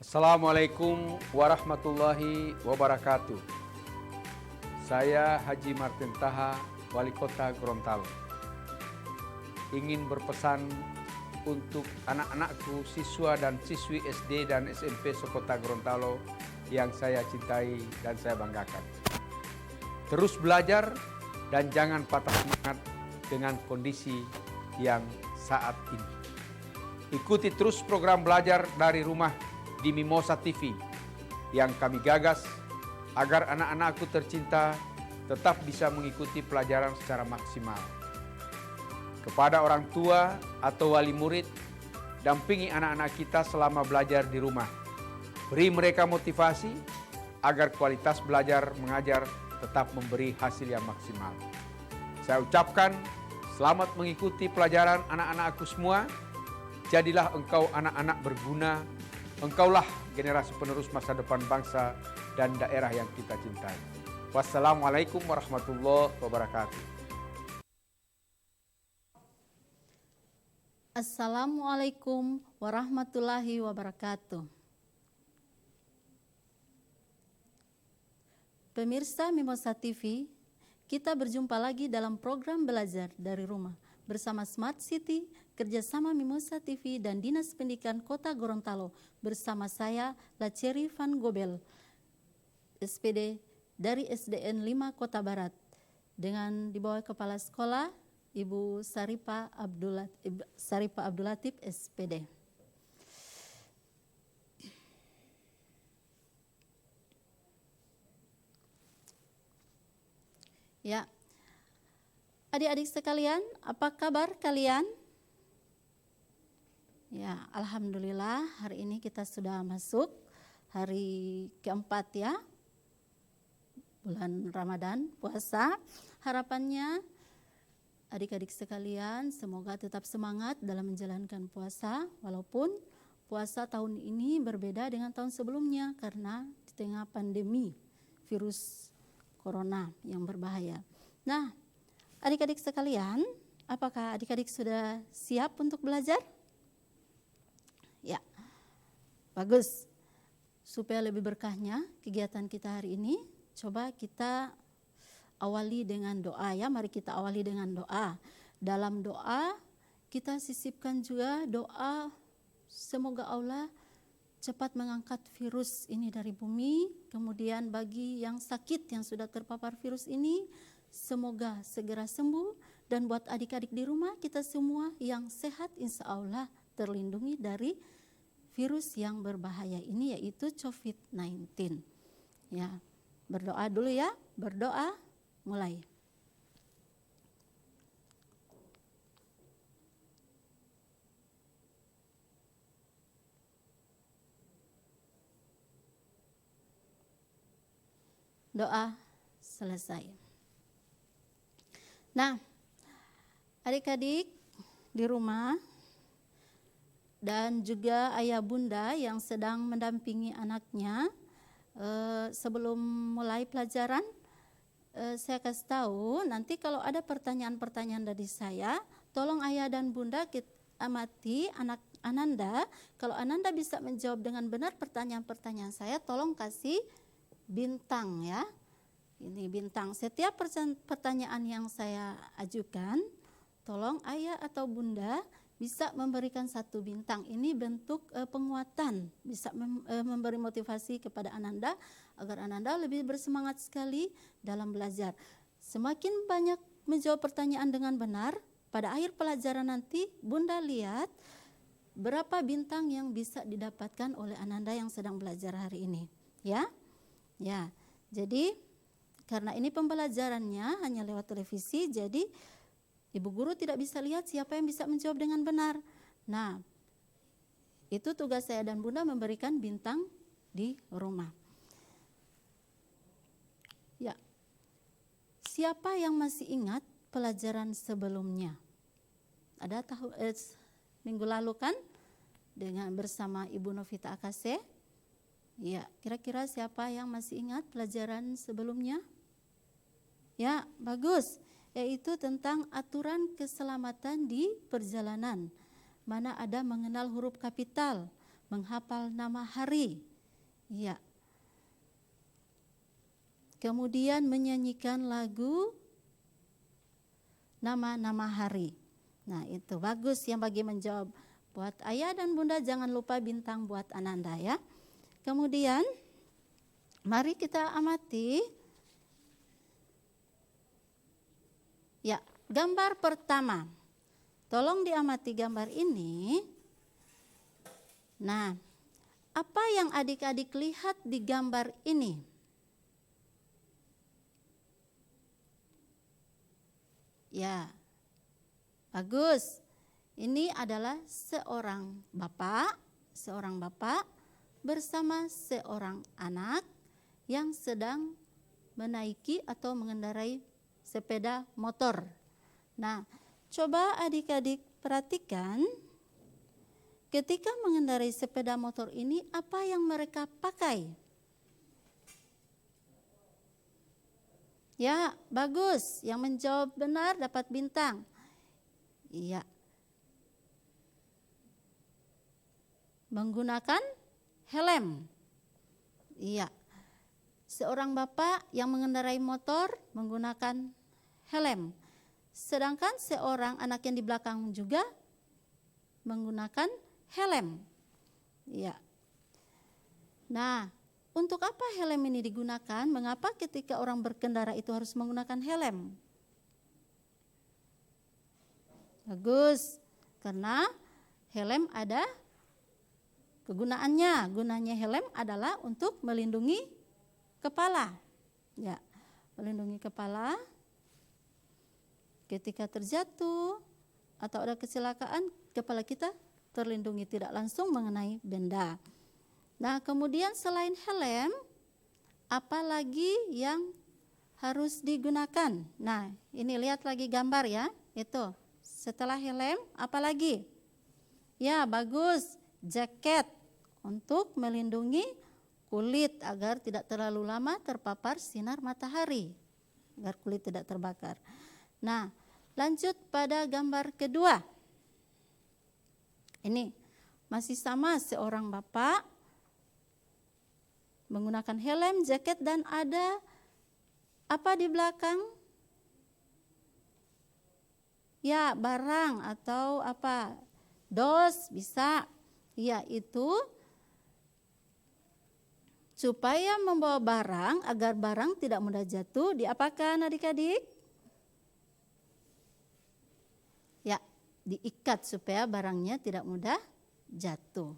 Assalamualaikum warahmatullahi wabarakatuh. Saya Haji Martin Taha, Wali Kota Gorontalo. Ingin berpesan untuk anak-anakku, siswa dan siswi SD dan SMP sekota Gorontalo yang saya cintai dan saya banggakan. Terus belajar dan jangan patah semangat dengan kondisi yang saat ini. Ikuti terus program belajar dari rumah di Mimosa TV yang kami gagas agar anak-anakku tercinta tetap bisa mengikuti pelajaran secara maksimal. Kepada orang tua atau wali murid, dampingi anak-anak kita selama belajar di rumah. Beri mereka motivasi agar kualitas belajar mengajar tetap memberi hasil yang maksimal. Saya ucapkan selamat mengikuti pelajaran anak-anakku semua. Jadilah engkau anak-anak berguna. Engkaulah generasi penerus masa depan bangsa dan daerah yang kita cintai. Wassalamualaikum warahmatullahi wabarakatuh. Assalamualaikum warahmatullahi wabarakatuh. Pemirsa Mimosa TV, kita berjumpa lagi dalam program belajar dari rumah bersama Smart City, kerjasama Mimosa TV dan Dinas Pendidikan Kota Gorontalo bersama saya Laceri Van Gobel, SPD dari SDN 5 Kota Barat, dengan di bawah Kepala Sekolah Ibu Saripa Abdulatif SPD. Ya, adik-adik sekalian, apa kabar kalian? Ya, alhamdulillah hari ini kita sudah masuk hari keempat ya, bulan Ramadan, puasa. Harapannya adik-adik sekalian semoga tetap semangat dalam menjalankan puasa, walaupun puasa tahun ini berbeda dengan tahun sebelumnya karena di tengah pandemi virus corona yang berbahaya. Nah, adik-adik sekalian, apakah adik-adik sudah siap untuk belajar? Ya, bagus. Supaya lebih berkahnya kegiatan kita hari ini, coba kita awali dengan doa ya. Mari kita awali dengan doa. Dalam doa kita sisipkan juga doa semoga Allah cepat mengangkat virus ini dari bumi. Kemudian bagi yang sakit, yang sudah terpapar virus ini, semoga segera sembuh. Dan buat adik-adik di rumah, kita semua yang sehat insya Allah terlindungi dari virus yang berbahaya ini, yaitu COVID-19. Ya, berdoa dulu ya, berdoa, mulai. Doa selesai. Nah, adik-adik di rumah dan juga ayah bunda yang sedang mendampingi anaknya, sebelum mulai pelajaran, saya kasih tahu nanti kalau ada pertanyaan-pertanyaan dari saya, tolong ayah dan bunda kita amati anak Ananda. Kalau Ananda bisa menjawab dengan benar pertanyaan-pertanyaan saya, tolong kasih bintang ya. Ini bintang. Setiap pertanyaan yang saya ajukan, tolong ayah atau bunda bisa memberikan satu bintang. Ini bentuk penguatan, bisa memberi motivasi kepada Ananda agar Ananda lebih bersemangat sekali dalam belajar. Semakin banyak menjawab pertanyaan dengan benar, pada akhir pelajaran nanti bunda lihat berapa bintang yang bisa didapatkan oleh Ananda yang sedang belajar hari ini. Ya, ya. Jadi karena ini pembelajarannya hanya lewat televisi, jadi ibu guru tidak bisa lihat siapa yang bisa menjawab dengan benar. Nah, itu tugas saya dan bunda memberikan bintang di rumah. Ya, siapa yang masih ingat pelajaran sebelumnya? Ada minggu lalu kan dengan bersama Ibu Novita Akase. Ya, kira-kira siapa yang masih ingat pelajaran sebelumnya? Ya, bagus. Yaitu tentang aturan keselamatan di perjalanan. Mana ada mengenal huruf kapital, menghafal nama hari. Ya. Kemudian menyanyikan lagu nama-nama hari. Nah, itu bagus yang bagi menjawab. Buat ayah dan bunda jangan lupa bintang buat Ananda ya. Kemudian mari kita amati. Ya, gambar pertama. Tolong diamati gambar ini. Nah, apa yang adik-adik lihat di gambar ini? Ya, bagus. Ini adalah seorang bapak bersama seorang anak yang sedang menaiki atau mengendarai sepeda motor. Nah, coba adik-adik perhatikan ketika mengendarai sepeda motor ini apa yang mereka pakai? Ya, bagus. Yang menjawab benar dapat bintang. Iya. Menggunakan helm. Iya. Seorang bapak yang mengendarai motor menggunakan helm. Sedangkan seorang anak yang di belakang juga menggunakan helm. Iya. Nah, untuk apa helm ini digunakan? Mengapa ketika orang berkendara itu harus menggunakan helm? Bagus, karena helm ada kegunaannya. Gunanya helm adalah untuk melindungi kepala. Ya, melindungi kepala ketika terjatuh atau ada kecelakaan, kepala kita terlindungi tidak langsung mengenai benda. Nah, kemudian selain helm, apa lagi yang harus digunakan? Nah, ini lihat lagi gambar ya. Itu, setelah helm, apa lagi? Ya, bagus, jaket untuk melindungi kulit agar tidak terlalu lama terpapar sinar matahari, agar kulit tidak terbakar. Nah, lanjut pada gambar kedua. Ini masih sama, seorang bapak menggunakan helm, jaket, dan ada apa di belakang? Ya, barang atau apa? Dos bisa. Ya, itu supaya membawa barang agar barang tidak mudah jatuh. Diapakan adik-adik? Ya, diikat supaya barangnya tidak mudah jatuh.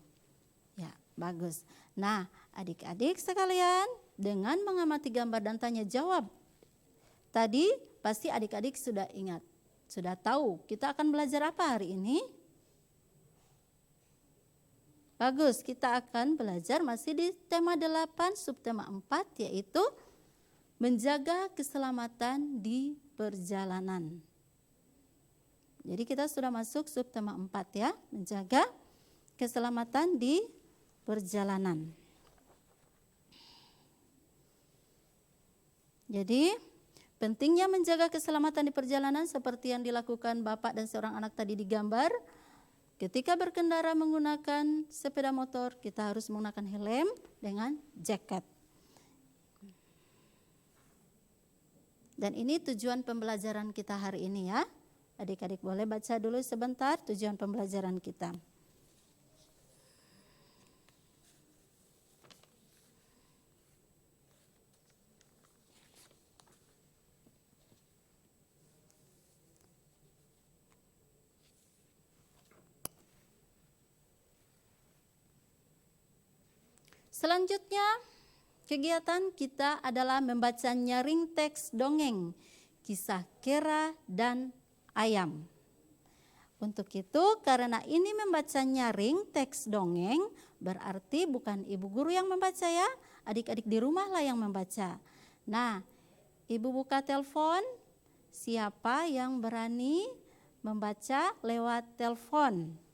Ya, bagus. Nah, adik-adik sekalian, dengan mengamati gambar dan tanya jawab tadi, pasti adik-adik sudah ingat, sudah tahu kita akan belajar apa hari ini? Bagus, kita akan belajar masih di tema 8, subtema 4, yaitu menjaga keselamatan di perjalanan. Jadi kita sudah masuk subtema 4 ya, menjaga keselamatan di perjalanan. Jadi pentingnya menjaga keselamatan di perjalanan seperti yang dilakukan bapak dan seorang anak tadi di gambar. Ketika berkendara menggunakan sepeda motor, kita harus menggunakan helm dengan jaket. Dan ini tujuan pembelajaran kita hari ini ya. Adik-adik boleh baca dulu sebentar tujuan pembelajaran kita. Selanjutnya, kegiatan kita adalah membaca nyaring teks dongeng, kisah kera dan ayam. Untuk itu, karena ini membaca nyaring teks dongeng, berarti bukan ibu guru yang membaca ya, adik-adik di rumah lah yang membaca. Nah, ibu buka telepon, siapa yang berani membaca lewat telepon?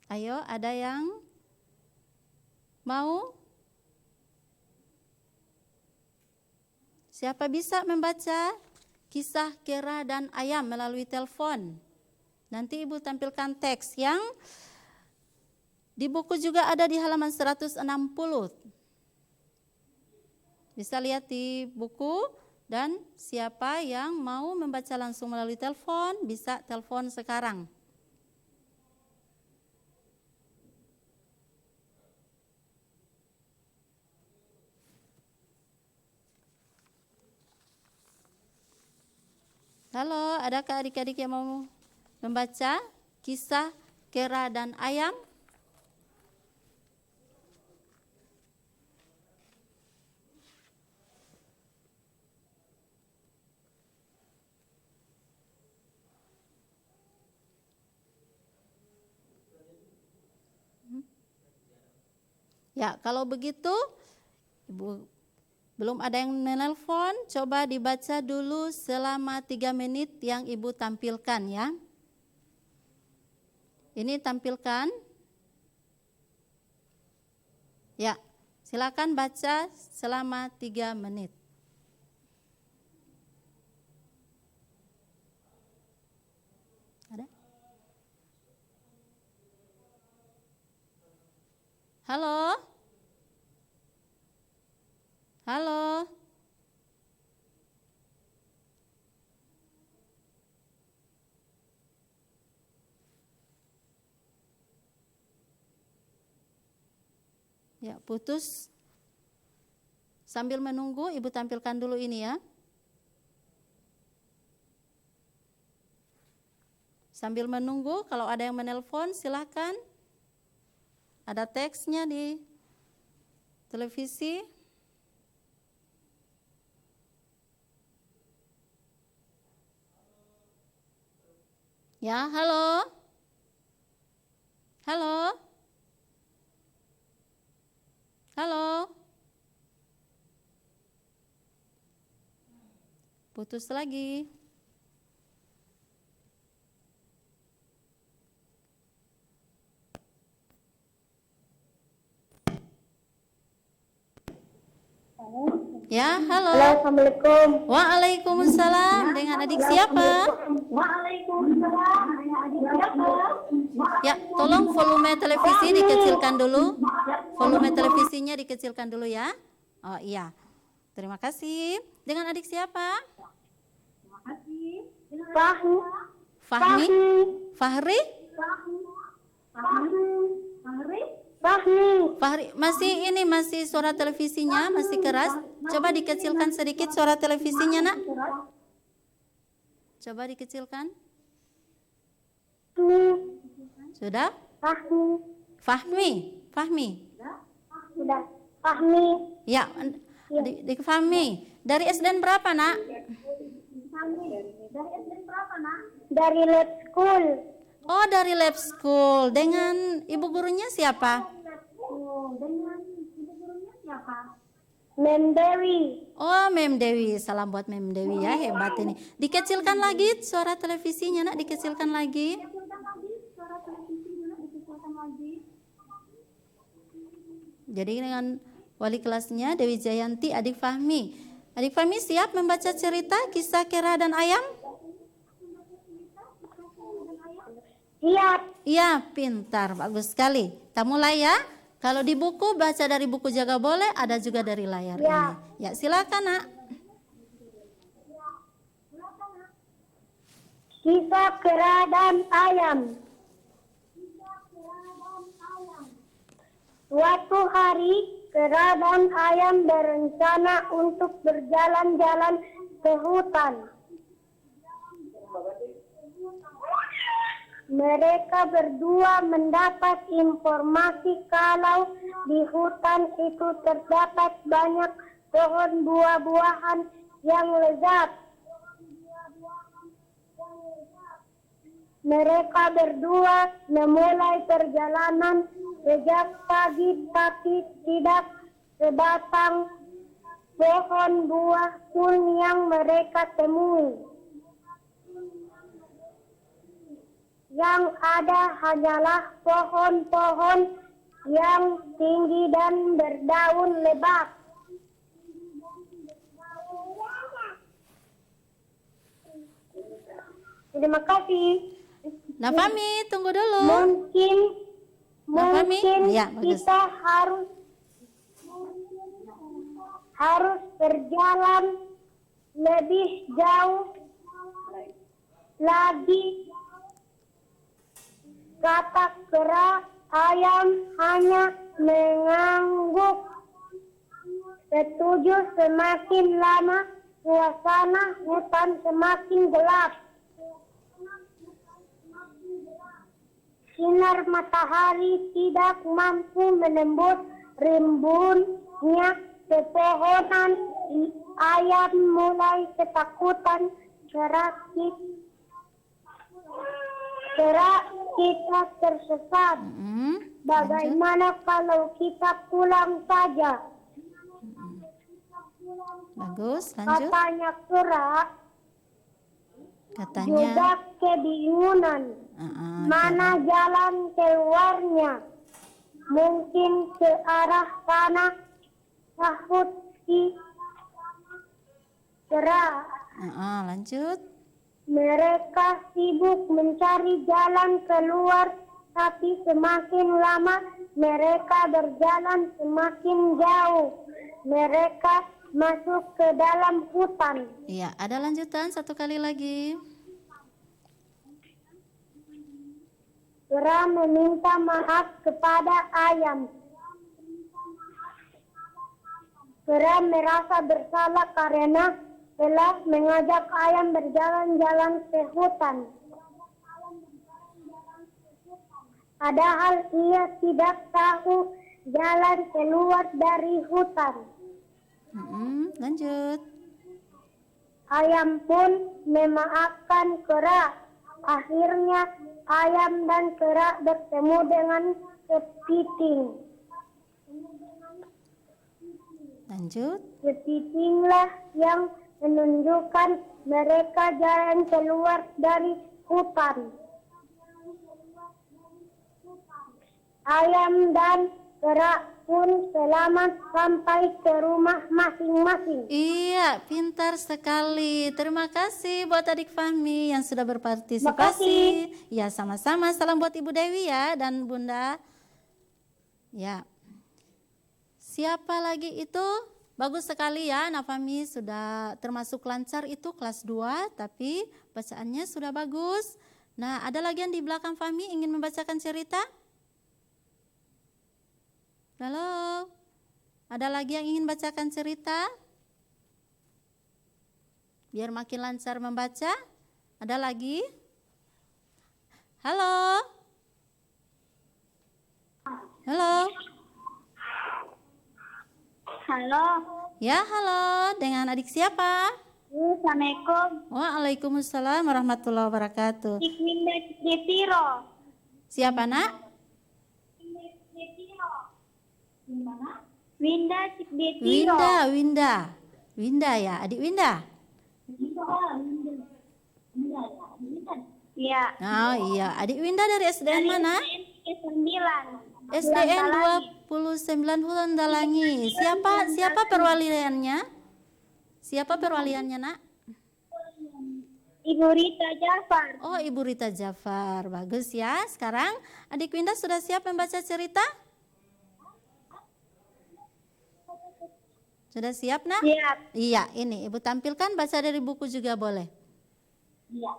Ayo, ada yang mau? Siapa bisa membaca kisah kera dan ayam melalui telepon? Nanti Ibu tampilkan teks yang di buku juga ada di halaman 160. Bisa lihat di buku, dan siapa yang mau membaca langsung melalui telepon, bisa telepon sekarang. Halo, adakah adik-adik yang mau membaca kisah kera dan ayam? Ya, kalau begitu, Ibu belum ada yang menelpon, coba dibaca dulu selama 3 menit yang Ibu tampilkan ya. Ini tampilkan. Ya, silakan baca selama 3 menit. Ada? Halo? Halo? Ya, putus. Sambil menunggu, Ibu tampilkan dulu ini ya. Sambil menunggu, kalau ada yang menelpon silakan. Ada teksnya di televisi. Ya, halo? Halo? Halo? Putus lagi. Ya, halo. Halo, Assalamualaikum. Waalaikumsalam. Dengan adik siapa? Waalaikumsalam. Adik siapa? Ya, tolong volume televisi dikecilkan dulu. Volume televisinya dikecilkan dulu ya. Oh iya. Terima kasih. Dengan adik siapa? Fahmi. Fahmi? Fahri? Fahri, masih suara televisinya masih keras. Coba dikecilkan sedikit suara televisinya, Nak. Coba dikecilkan. Sudah? Fahmi. Sudah. Fahmi. Ya, Dik Fahmi. Dari SDN berapa, Nak? Dari Lab School. Oh, dari Lab School. Dengan ibu gurunya siapa? Mem Dewi. Oh, Mem Dewi. Salam buat Mem Dewi ya, hebat ini. Dikecilkan lagi suara televisinya, Nak, dikecilkan lagi. Jadi dengan wali kelasnya Dewi Jayanti, adik Fahmi. Adik Fahmi siap membaca cerita kisah kera dan ayam? Siap. Iya, pintar, bagus sekali. Kita mulai ya. Kalau di buku, baca dari buku juga boleh, ada juga dari layar Ya. ini. Ya, silakan, Nak. Kisah kera dan ayam. Suatu hari, kera dan ayam berencana untuk berjalan-jalan ke hutan. Mereka berdua mendapat informasi kalau di hutan itu terdapat banyak pohon buah-buahan yang lezat. Mereka berdua memulai perjalanan sejak pagi, tapi tidak sebatang pohon buah pun yang mereka temui. Yang ada hanyalah pohon-pohon yang tinggi dan berdaun lebat. Terima kasih. Nafami, tunggu dulu. Mungkin Ya, bagus. kita harus berjalan lebih jauh lagi. Kata kera ayam hanya mengangguk. Setuju, semakin lama suasana hutan semakin gelap. Sinar matahari tidak mampu menembus rimbunnya pepohonan. Ayam mulai ketakutan. Kera kita tersesat. Bagaimana kalau kita pulang saja? Bagus, lanjut. Katanya kera Katanya. juga kebingungan. Mana jalan keluarnya? Mungkin ke arah sana, sahut si kera. Lanjut. Mereka sibuk mencari jalan keluar, tapi semakin lama mereka berjalan semakin jauh. Mereka masuk ke dalam hutan. Iya, ada lanjutan satu kali lagi. Kera meminta maaf kepada ayam. Kera merasa bersalah karena telah mengajak ayam berjalan-jalan ke hutan. Padahal ia tidak tahu jalan keluar dari hutan. Lanjut. Ayam pun memaafkan kera. Akhirnya ayam dan kera bertemu dengan kepiting. Lanjut. Kepitinglah yang menunjukkan mereka jalan keluar dari hutan. Ayam dan kera pun selamat sampai ke rumah masing-masing. Iya, pintar sekali. Terima kasih buat adik Fahmi yang sudah berpartisipasi. Terima kasih. Ya, sama-sama. Salam buat Ibu Dewi ya dan Bunda. Ya. Siapa lagi itu? Bagus sekali ya, Nafami sudah termasuk lancar itu kelas 2, tapi bacaannya sudah bagus. Nah, ada lagi yang di belakang Fahmi ingin membacakan cerita? Halo? Ada lagi yang ingin bacakan cerita? Biar makin lancar membaca. Ada lagi? Halo? Halo? Halo. Ya, halo. Dengan adik siapa? Assalamualaikum. Waalaikumsalam warahmatullahi wabarakatuh. Cik Winda Cikdetiro. Siapa, Nak? Winda Cikdetiro. Winda ya, adik Winda. Iya. Oh iya, adik Winda dari SDN mana? SDN 9. SDN 29 Hulan Dalangi. Siapa perwaliannya? Siapa perwaliannya, Nak? Ibu Rita Jafar. Oh, Ibu Rita Jafar. Bagus ya. Sekarang adik Winda sudah siap membaca cerita? Sudah siap, Nak? Siap. Iya, ini Ibu tampilkan, baca dari buku juga boleh. Iya.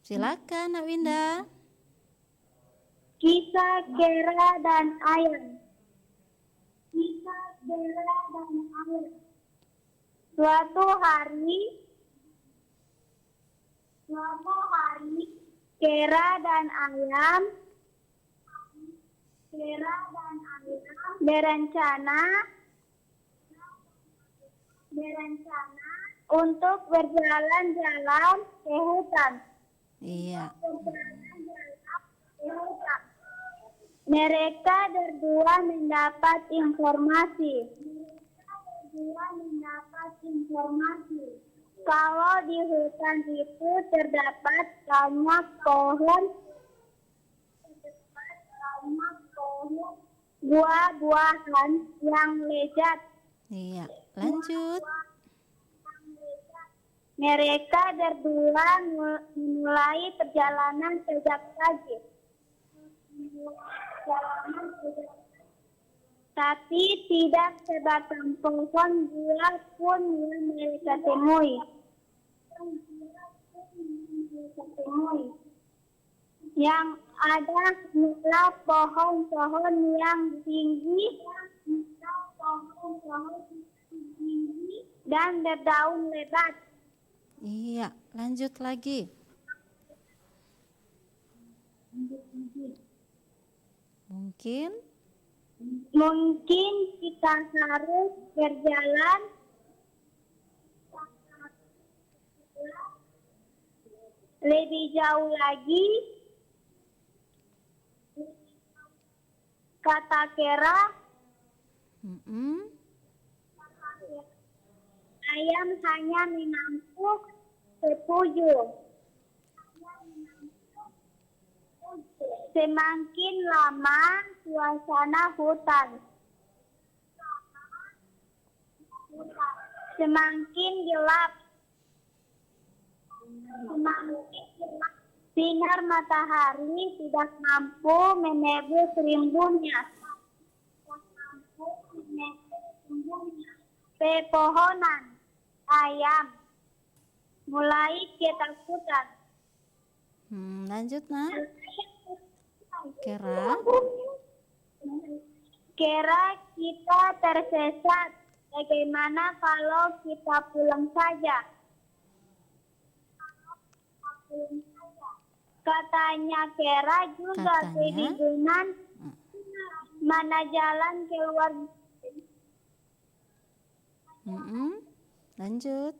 Silakan, Nak Winda. Kisah kera dan ayam. Kisah kera dan ayam. Suatu hari, kera dan ayam berencana untuk berjalan-jalan ke hutan. Iya. Mereka berdua mendapat informasi kalau di hutan itu terdapat banyak pohon buah-buahan yang lezat. Iya, lanjut. Mereka berdua memulai perjalanan sejak pagi. Tapi tidak sebatang pohon buah pun yang mereka temui. Yang ada hanyalah pohon-pohon yang tinggi dan berdaun lebat. Iya, lanjut lagi. Mungkin kita harus berjalan lebih jauh lagi, kata Kera. Ayam hanya menampung 7. Semakin lama suasana hutan semakin gelap. Sinar matahari tidak mampu menebus rimbunnya. Pepohonan ayam mulai ketakutan. Lanjut, Nak. Kera. Kera kita tersesat. Bagaimana kalau kita pulang saja? Katanya Kera juga kebingungan mana jalan keluar. Lanjut.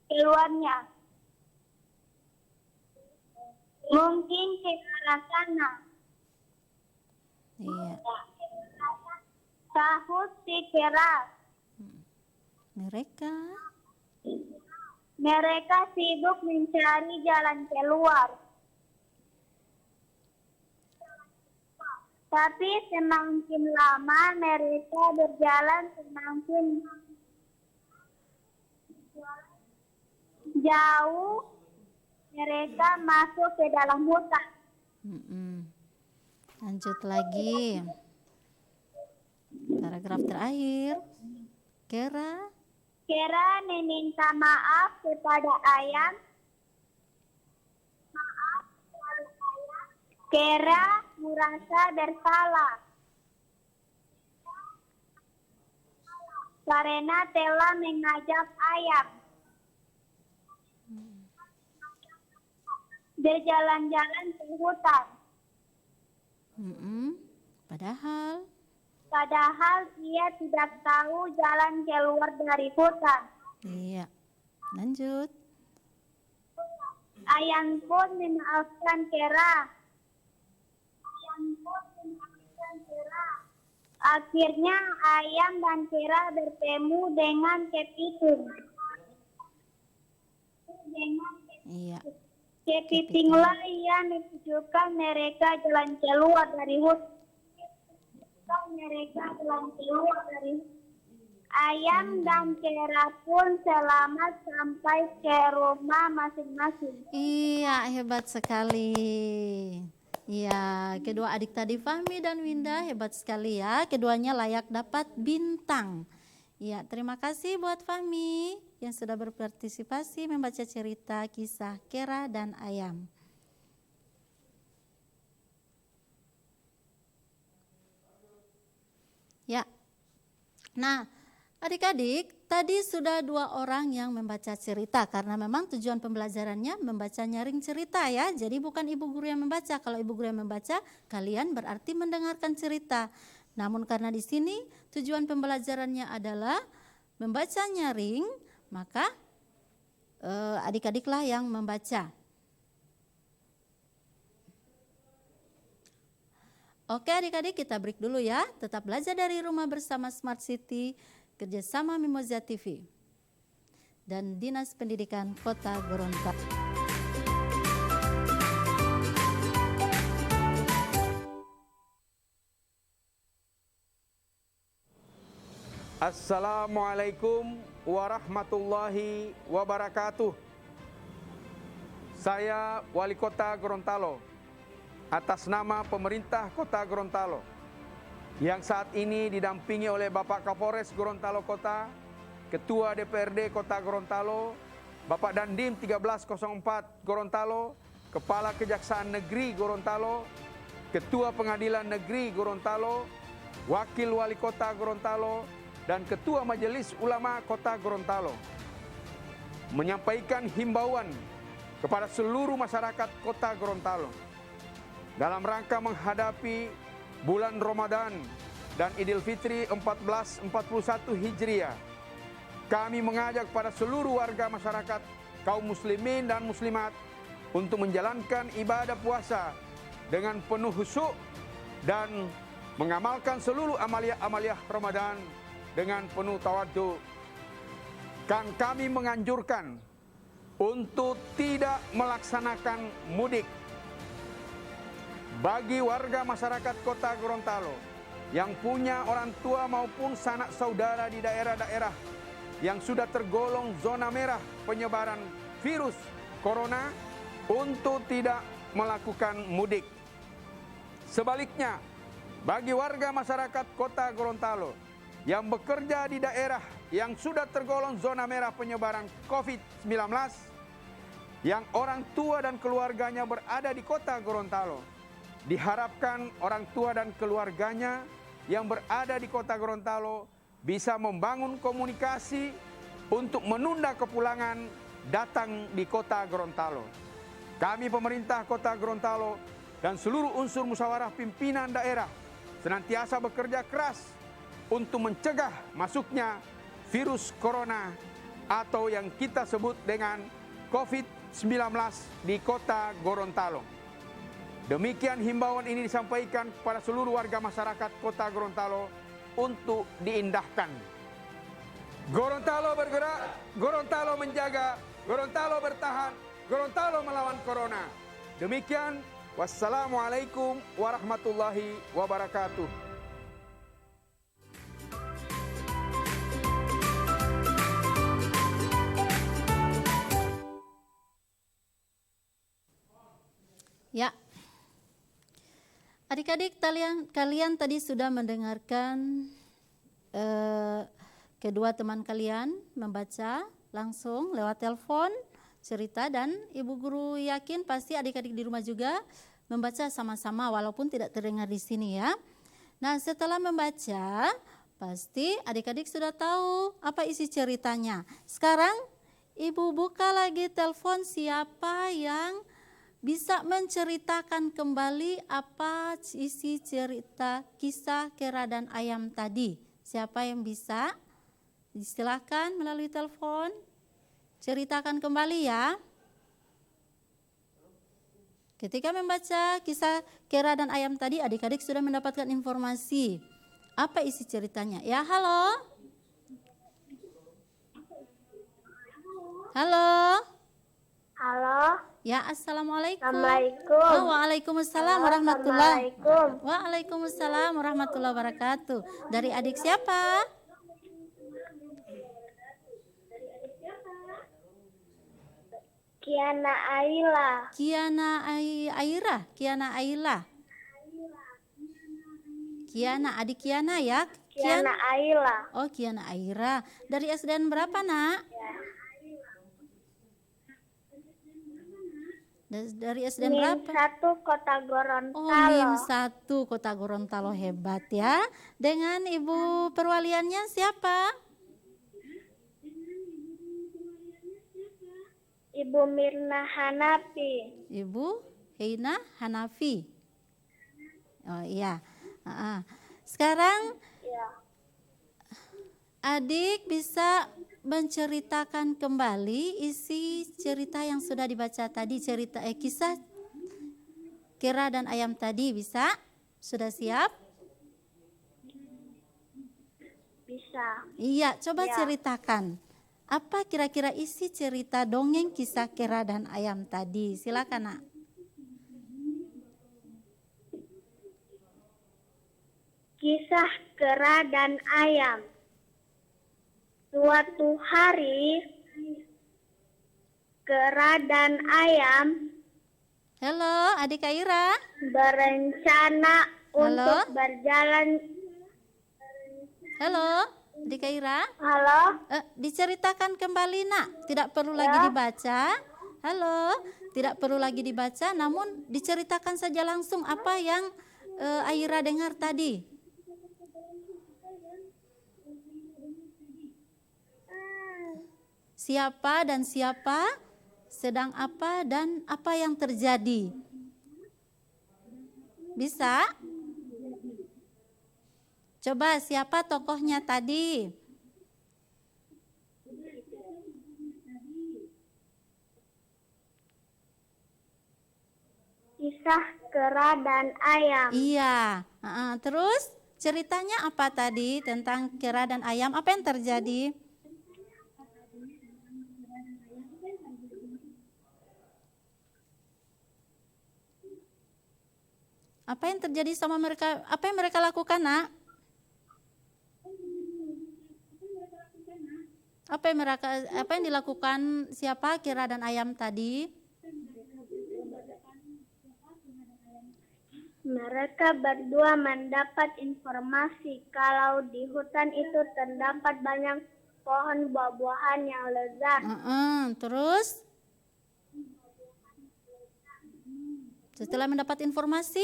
Keluarnya. Mungkin ke arah sana. Iya. Sahut si Kera. Mereka sibuk mencari jalan keluar. Tapi semakin lama mereka berjalan semakin jauh. Mereka masuk ke dalam hutan. Lanjut lagi. Paragraf terakhir. Kera meminta maaf kepada ayam. Kera merasa bersalah karena telah mengajak ayam berjalan-jalan ke hutan. Padahal ia tidak tahu jalan keluar dari hutan. Iya. Lanjut. Ayam pun memaafkan Kera. Akhirnya ayam dan Kera bertemu dengan kepiting. Iya. Kepitinglah ia menunjukkan mereka jalan keluar dari hutan. Ayam dan Kera pun selamat sampai ke rumah masing-masing. Iya, hebat sekali. Iya, kedua adik tadi Fahmi dan Winda hebat sekali ya. Keduanya layak dapat bintang. Iya, terima kasih buat Fahmi yang sudah berpartisipasi membaca cerita kisah Kera dan Ayam. Ya. Nah, adik-adik, tadi sudah 2 orang yang membaca cerita karena memang tujuan pembelajarannya membaca nyaring cerita ya. Jadi bukan ibu guru yang membaca. Kalau ibu guru yang membaca, kalian berarti mendengarkan cerita. Namun karena di sini tujuan pembelajarannya adalah membaca nyaring, maka adik-adiklah yang membaca. Oke adik-adik, kita break dulu ya. Tetap belajar dari rumah bersama Smart City, kerjasama Mimoza TV dan Dinas Pendidikan Kota Gorontalo. Assalamualaikum warahmatullahi wabarakatuh. Saya Wali Kota Gorontalo, atas nama pemerintah Kota Gorontalo, yang saat ini didampingi oleh Bapak Kapolres Gorontalo Kota, Ketua DPRD Kota Gorontalo, Bapak Dandim 1304 Gorontalo, Kepala Kejaksaan Negeri Gorontalo, Ketua Pengadilan Negeri Gorontalo, Wakil Wali Kota Gorontalo, dan Ketua Majelis Ulama Kota Gorontalo, menyampaikan himbauan kepada seluruh masyarakat Kota Gorontalo dalam rangka menghadapi bulan Ramadan dan Idul Fitri 1441 Hijriah. Kami mengajak pada seluruh warga masyarakat, kaum muslimin dan muslimat untuk menjalankan ibadah puasa dengan penuh khusyuk dan mengamalkan seluruh amaliah-amaliah Ramadan dengan penuh tawadhu. Kami menganjurkan untuk tidak melaksanakan mudik. Bagi warga masyarakat Kota Gorontalo yang punya orang tua maupun sanak saudara di daerah-daerah yang sudah tergolong zona merah penyebaran virus corona, untuk tidak melakukan mudik. Sebaliknya, bagi warga masyarakat Kota Gorontalo yang bekerja di daerah yang sudah tergolong zona merah penyebaran COVID-19, yang orang tua dan keluarganya berada di Kota Gorontalo, diharapkan orang tua dan keluarganya yang berada di Kota Gorontalo bisa membangun komunikasi untuk menunda kepulangan datang di Kota Gorontalo. Kami pemerintah Kota Gorontalo dan seluruh unsur musyawarah pimpinan daerah senantiasa bekerja keras untuk mencegah masuknya virus corona atau yang kita sebut dengan COVID-19 di Kota Gorontalo. Demikian himbauan ini disampaikan kepada seluruh warga masyarakat Kota Gorontalo untuk diindahkan. Gorontalo bergerak, Gorontalo menjaga, Gorontalo bertahan, Gorontalo melawan corona. Demikian, wassalamualaikum warahmatullahi wabarakatuh. Ya, adik-adik kalian tadi sudah mendengarkan kedua teman kalian membaca langsung lewat telepon cerita, dan ibu guru yakin pasti adik-adik di rumah juga membaca sama-sama walaupun tidak terdengar di sini ya. Nah, setelah membaca pasti adik-adik sudah tahu apa isi ceritanya. Sekarang ibu buka lagi telepon, siapa yang bisa menceritakan kembali apa isi cerita kisah kera dan ayam tadi. Siapa yang bisa? Silakan melalui telepon. Ceritakan kembali ya. Ketika membaca kisah kera dan ayam tadi, adik-adik sudah mendapatkan informasi. Apa isi ceritanya? Ya, halo? Halo? Halo. Ya, assalamualaikum. Assalamualaikum. Waalaikumsalam warahmatullahi wabarakatuh. Waalaikumsalam warahmatullahi wabarakatuh. Dari adik siapa? Kiana Aila. Kiana Aira. Kiana Aila. Kiana, adik Kiana ya? Kiana Aila. Oh, Kiana Aira. Dari SDN berapa, Nak? Dari SDN berapa? MIM 1 Kota Gorontalo. Oh, MIM 1 Kota Gorontalo, hebat ya. Dengan ibu perwaliannya siapa? Ibu Mirna Hanafi. Ibu Heina Hanafi. Oh iya. Sekarang Ya. adik bisa menceritakan kembali isi cerita yang sudah dibaca tadi, kisah kera dan ayam tadi, bisa? Sudah siap? Bisa. Iya, coba Ya. ceritakan. Apa kira-kira isi cerita dongeng kisah kera dan ayam tadi? Silakan, Nak. Kisah kera dan ayam. Suatu hari, kera dan ayam Halo, adik Aira. berencana Halo? untuk berjalan. Halo, adik Aira. Halo, Diceritakan kembali nak, tidak perlu lagi dibaca. Halo, tidak perlu lagi dibaca, namun diceritakan saja langsung apa yang Aira dengar tadi. Siapa dan siapa, sedang apa dan apa yang terjadi. Bisa? Coba siapa tokohnya tadi? kisah kera dan ayam. Iya. Terus ceritanya apa tadi tentang kera dan ayam? Apa yang terjadi? Apa yang terjadi sama mereka? Apa yang mereka lakukan, nak? Apa yang dilakukan siapa kera dan ayam tadi? Mereka berdua mendapat informasi kalau di hutan itu terdapat banyak pohon buah-buahan yang lezat. Terus setelah mendapat informasi,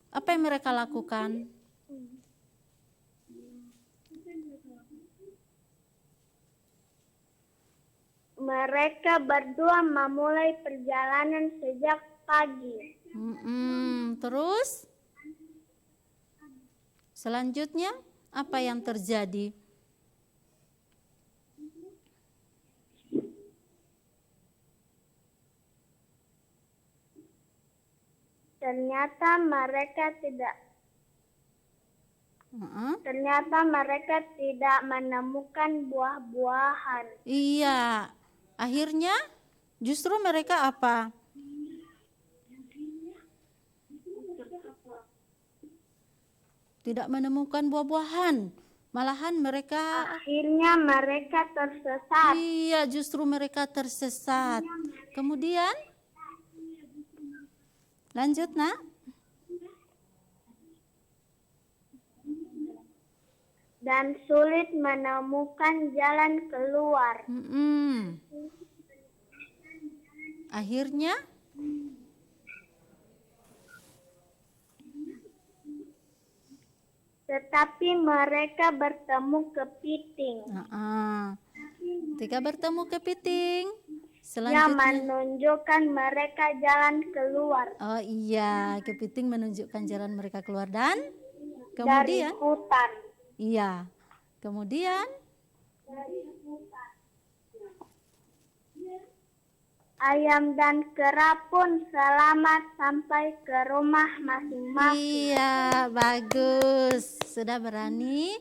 apa yang mereka lakukan? Mereka berdua memulai perjalanan sejak pagi. Terus selanjutnya apa yang terjadi? Ternyata mereka tidak menemukan buah-buahan. Iya, akhirnya justru mereka apa? Tidak menemukan buah-buahan. Malahan mereka Akhirnya mereka tersesat. Iya, justru mereka tersesat. Kemudian lanjut, nak. Dan sulit menemukan jalan keluar. Akhirnya tetapi mereka bertemu kepiting. Ketika bertemu kepiting, Yang selanjutnya menunjukkan mereka jalan keluar. Oh iya, kepiting menunjukkan jalan mereka keluar dan Dari kemudian hutan. iya. Kemudian Ayam dan kera pun selamat sampai ke rumah masing-masing. iya, bagus. Sudah berani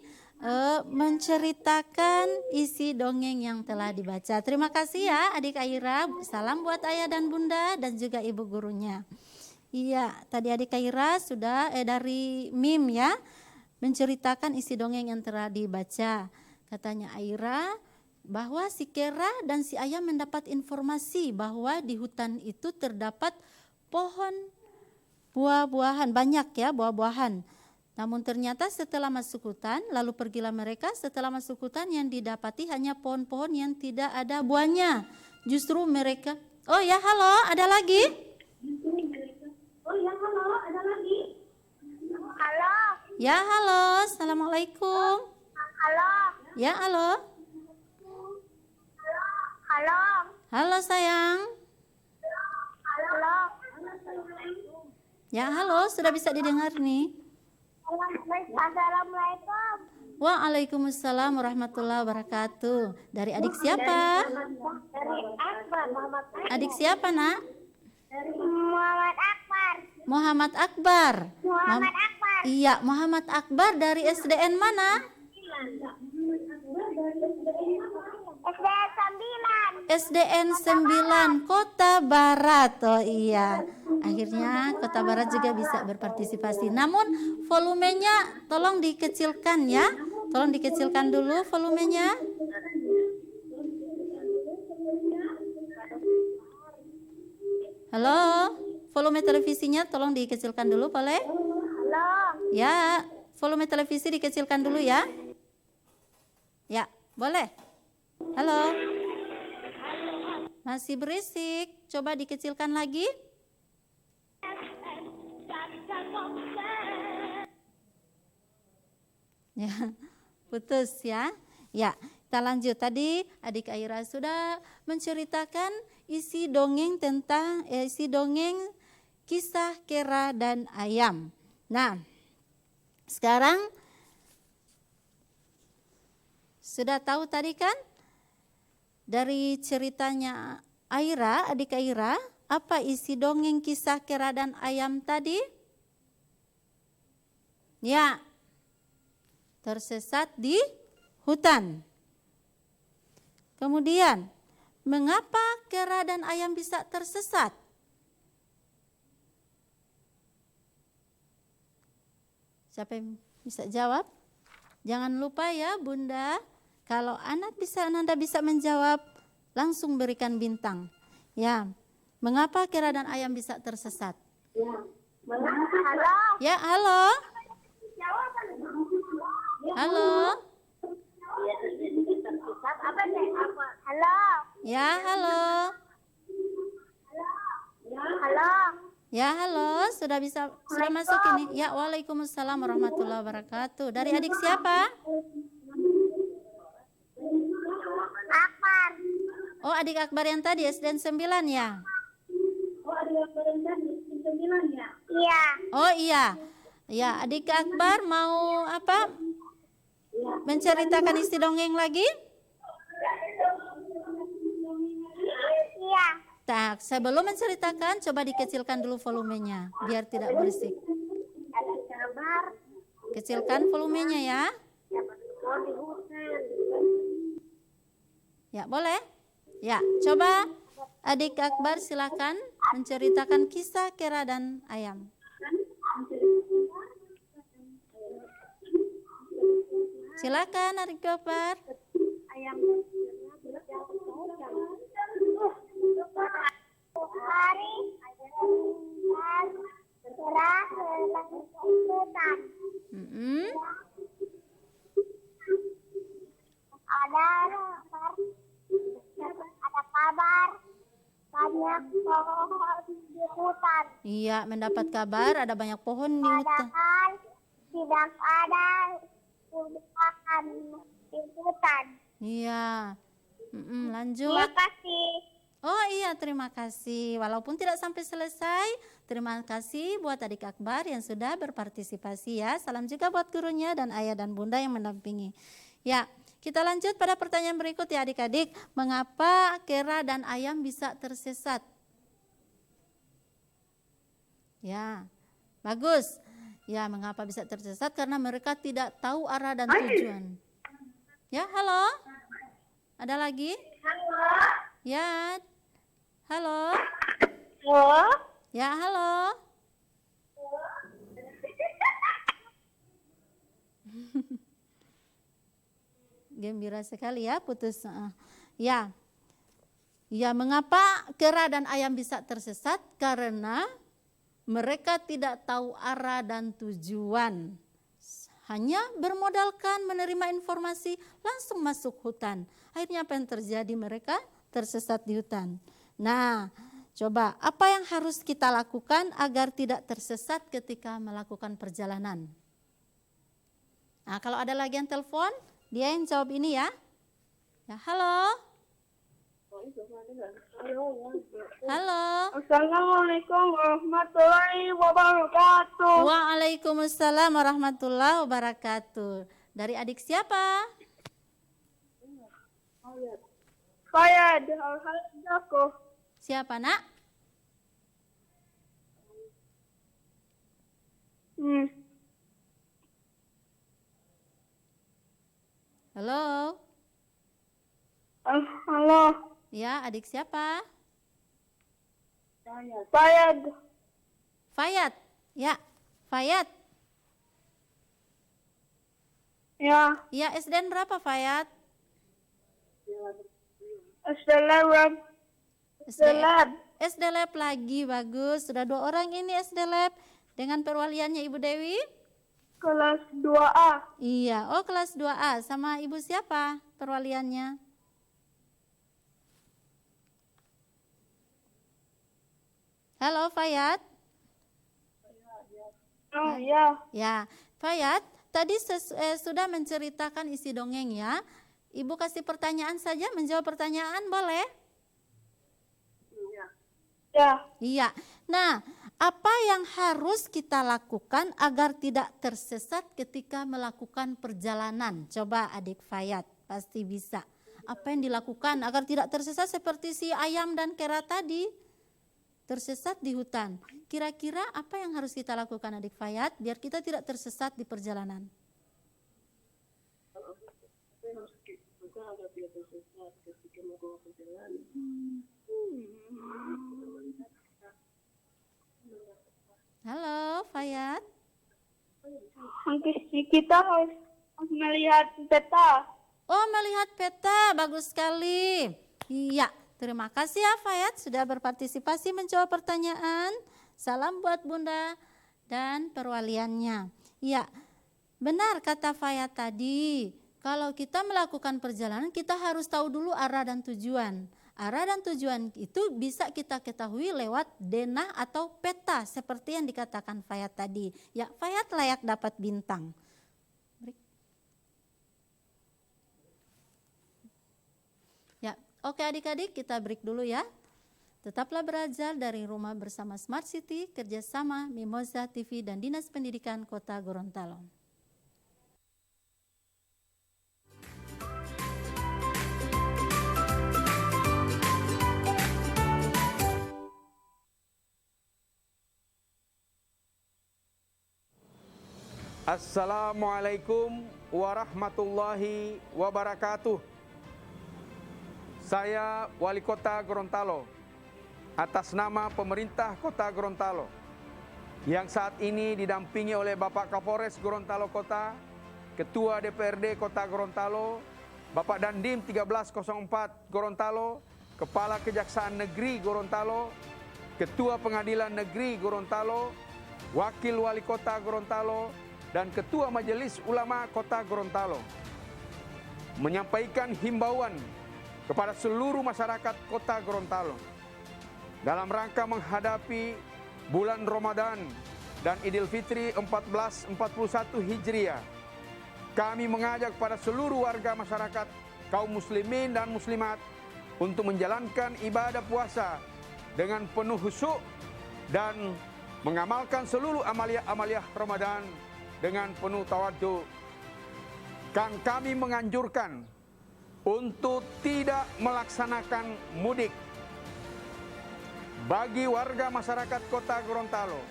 menceritakan isi dongeng yang telah dibaca. Terima kasih ya adik Aira. Salam buat ayah dan bunda dan juga ibu gurunya. Iya, tadi adik Aira sudah dari MIM ya, menceritakan isi dongeng yang telah dibaca. Katanya Aira bahwa si kera dan si ayam mendapat informasi bahwa di hutan itu terdapat pohon buah-buahan, banyak ya buah-buahan. Namun ternyata setelah masuk hutan, lalu pergilah mereka, setelah masuk hutan yang didapati hanya pohon-pohon yang tidak ada buahnya. Justru mereka, oh ya halo, ada lagi? Halo. Ya halo, assalamualaikum. Halo. Ya halo. Halo. Halo sayang. Halo. Ya halo, sudah bisa didengar nih. Assalamualaikum. Waalaikumsalam warahmatullahi wabarakatuh. Dari adik siapa? Dari Akbar, Muhammad Akbar. Adik siapa nak? Muhammad Akbar. Muhammad Akbar. Muhammad Akbar. Iya, Muhammad Akbar dari SDN mana? SDN 9 Kota Barat. Oh iya, akhirnya Kota Barat juga bisa berpartisipasi. Namun volumenya tolong dikecilkan ya, Tolong dikecilkan dulu volumenya. Halo, volume televisinya tolong dikecilkan dulu, boleh? Halo. Ya, volume televisi dikecilkan dulu ya. Ya, boleh. Halo. Masih berisik. Coba dikecilkan lagi. Ya, putus ya. Ya, kita lanjut. Tadi adik Aira sudah menceritakan isi dongeng kisah kera dan ayam. Nah, sekarang sudah tahu tadi kan dari ceritanya Aira, adik Aira, apa isi dongeng kisah kera dan ayam tadi? Ya, tersesat di hutan. Kemudian, mengapa kera dan ayam bisa tersesat? Siapa yang bisa jawab? Jangan lupa ya Bunda, kalau Anda bisa menjawab, langsung berikan bintang. Ya, mengapa kera dan ayam bisa tersesat? Halo. Ya, halo. Halo. Halo. Ya, halo. Halo. Ya, halo. Sudah masuk ini. Ya, Waalaikumsalam warahmatullahi wabarakatuh. Dari adik siapa? Akbar. Oh, adik Akbar yang tadi SDN 9 ya? Iya. Oh iya. Ya, adik Akbar mau apa? Menceritakan isi dongeng lagi? Iya. Tak, sebelum menceritakan coba dikecilkan dulu volumenya biar tidak berisik. Ada kabar. Kecilkan volumenya ya. Dapat pohon di hutan. Ya, boleh? Ya, coba adik Akbar silakan menceritakan kisah kera dan ayam. Silakan adik Akbar. Ayam. Hari bergerak ke hutan. Ada kabar banyak pohon di hutan. Iya, mendapat kabar ada banyak pohon di hutan. Padahal tidak ada tumbuhan di hutan. Iya. Lanjut. Terima kasih. Oh iya, terima kasih. Walaupun tidak sampai selesai, terima kasih buat adik Akbar yang sudah berpartisipasi ya. Salam juga buat gurunya dan ayah dan bunda yang mendampingi. Ya, kita lanjut pada pertanyaan berikut ya adik-adik. Mengapa kera dan ayam bisa tersesat? Ya, bagus. Ya, mengapa bisa tersesat? Karena mereka tidak tahu arah dan tujuan. Ya, halo? Ada lagi? Halo. Ya, halo? Halo. Ya, halo? Gembira sekali ya, putus. Ya, mengapa kera dan ayam bisa tersesat? Karena mereka tidak tahu arah dan tujuan. Hanya bermodalkan menerima informasi langsung masuk hutan. Akhirnya apa yang terjadi? Mereka tersesat di hutan. Nah, coba apa yang harus kita lakukan agar tidak tersesat ketika melakukan perjalanan? Nah, kalau ada lagi yang telepon, dia yang jawab ini ya. Ya, halo. Halo. Assalamualaikum warahmatullahi wabarakatuh. Waalaikumsalam warahmatullahi wabarakatuh. Dari adik siapa? Fayad Al-Hadako. Siapa nak? Halo. Halo. Ya, adik siapa? Fayad. Fayat. Ya, Fayat. Ya, Ya, SDN berapa, Fayat? Assalamualaikum. SD Lab lagi, bagus. Sudah 2 orang ini SD Lab. Dengan perwaliannya Ibu Dewi? Kelas 2A. Iya, oh kelas 2A. Sama Ibu siapa perwaliannya? Halo, Fayat? Oh ya. Ya, Fayat, tadi sudah menceritakan isi dongeng ya. Ibu kasih pertanyaan saja, menjawab pertanyaan boleh? Ya. Iya. Nah, apa yang harus kita lakukan agar tidak tersesat ketika melakukan perjalanan? Coba adik Fayat, pasti bisa. Apa yang dilakukan agar tidak tersesat seperti si ayam dan kera tadi? Tersesat di hutan. Kira-kira apa yang harus kita lakukan adik Fayat biar kita tidak tersesat di perjalanan? Halo Fayat. Kita harus melihat peta. Oh, melihat peta, bagus sekali. Iya, terima kasih ya Fayat sudah berpartisipasi menjawab pertanyaan. Salam buat Bunda dan perwaliannya. Iya, benar kata Fayat tadi. Kalau kita melakukan perjalanan, kita harus tahu dulu arah dan tujuan. Arah dan tujuan itu bisa kita ketahui lewat denah atau peta seperti yang dikatakan Fayat tadi. Ya, Fayat layak dapat bintang. Ya, oke adik-adik, kita break dulu ya. Tetaplah belajar dari rumah bersama Smart City, kerjasama Mimosa TV dan Dinas Pendidikan Kota Gorontalo. Assalamualaikum warahmatullahi wabarakatuh. Saya Wali Kota Gorontalo atas nama pemerintah Kota Gorontalo yang saat ini didampingi oleh Bapak Kapolres Gorontalo Kota, Ketua DPRD Kota Gorontalo, Bapak Dandim 1304 Gorontalo, Kepala Kejaksaan Negeri Gorontalo, Ketua Pengadilan Negeri Gorontalo, Wakil Wali Kota Gorontalo, dan Ketua Majelis Ulama Kota Gorontalo menyampaikan himbauan kepada seluruh masyarakat Kota Gorontalo dalam rangka menghadapi bulan Ramadan dan Idul Fitri 1441 Hijriah. Kami mengajak pada seluruh warga masyarakat, kaum muslimin dan muslimat untuk menjalankan ibadah puasa dengan penuh khusyuk dan mengamalkan seluruh amaliah-amaliah Ramadan dengan penuh tawadhu. Kami menganjurkan untuk tidak melaksanakan mudik. Bagi warga masyarakat Kota Gorontalo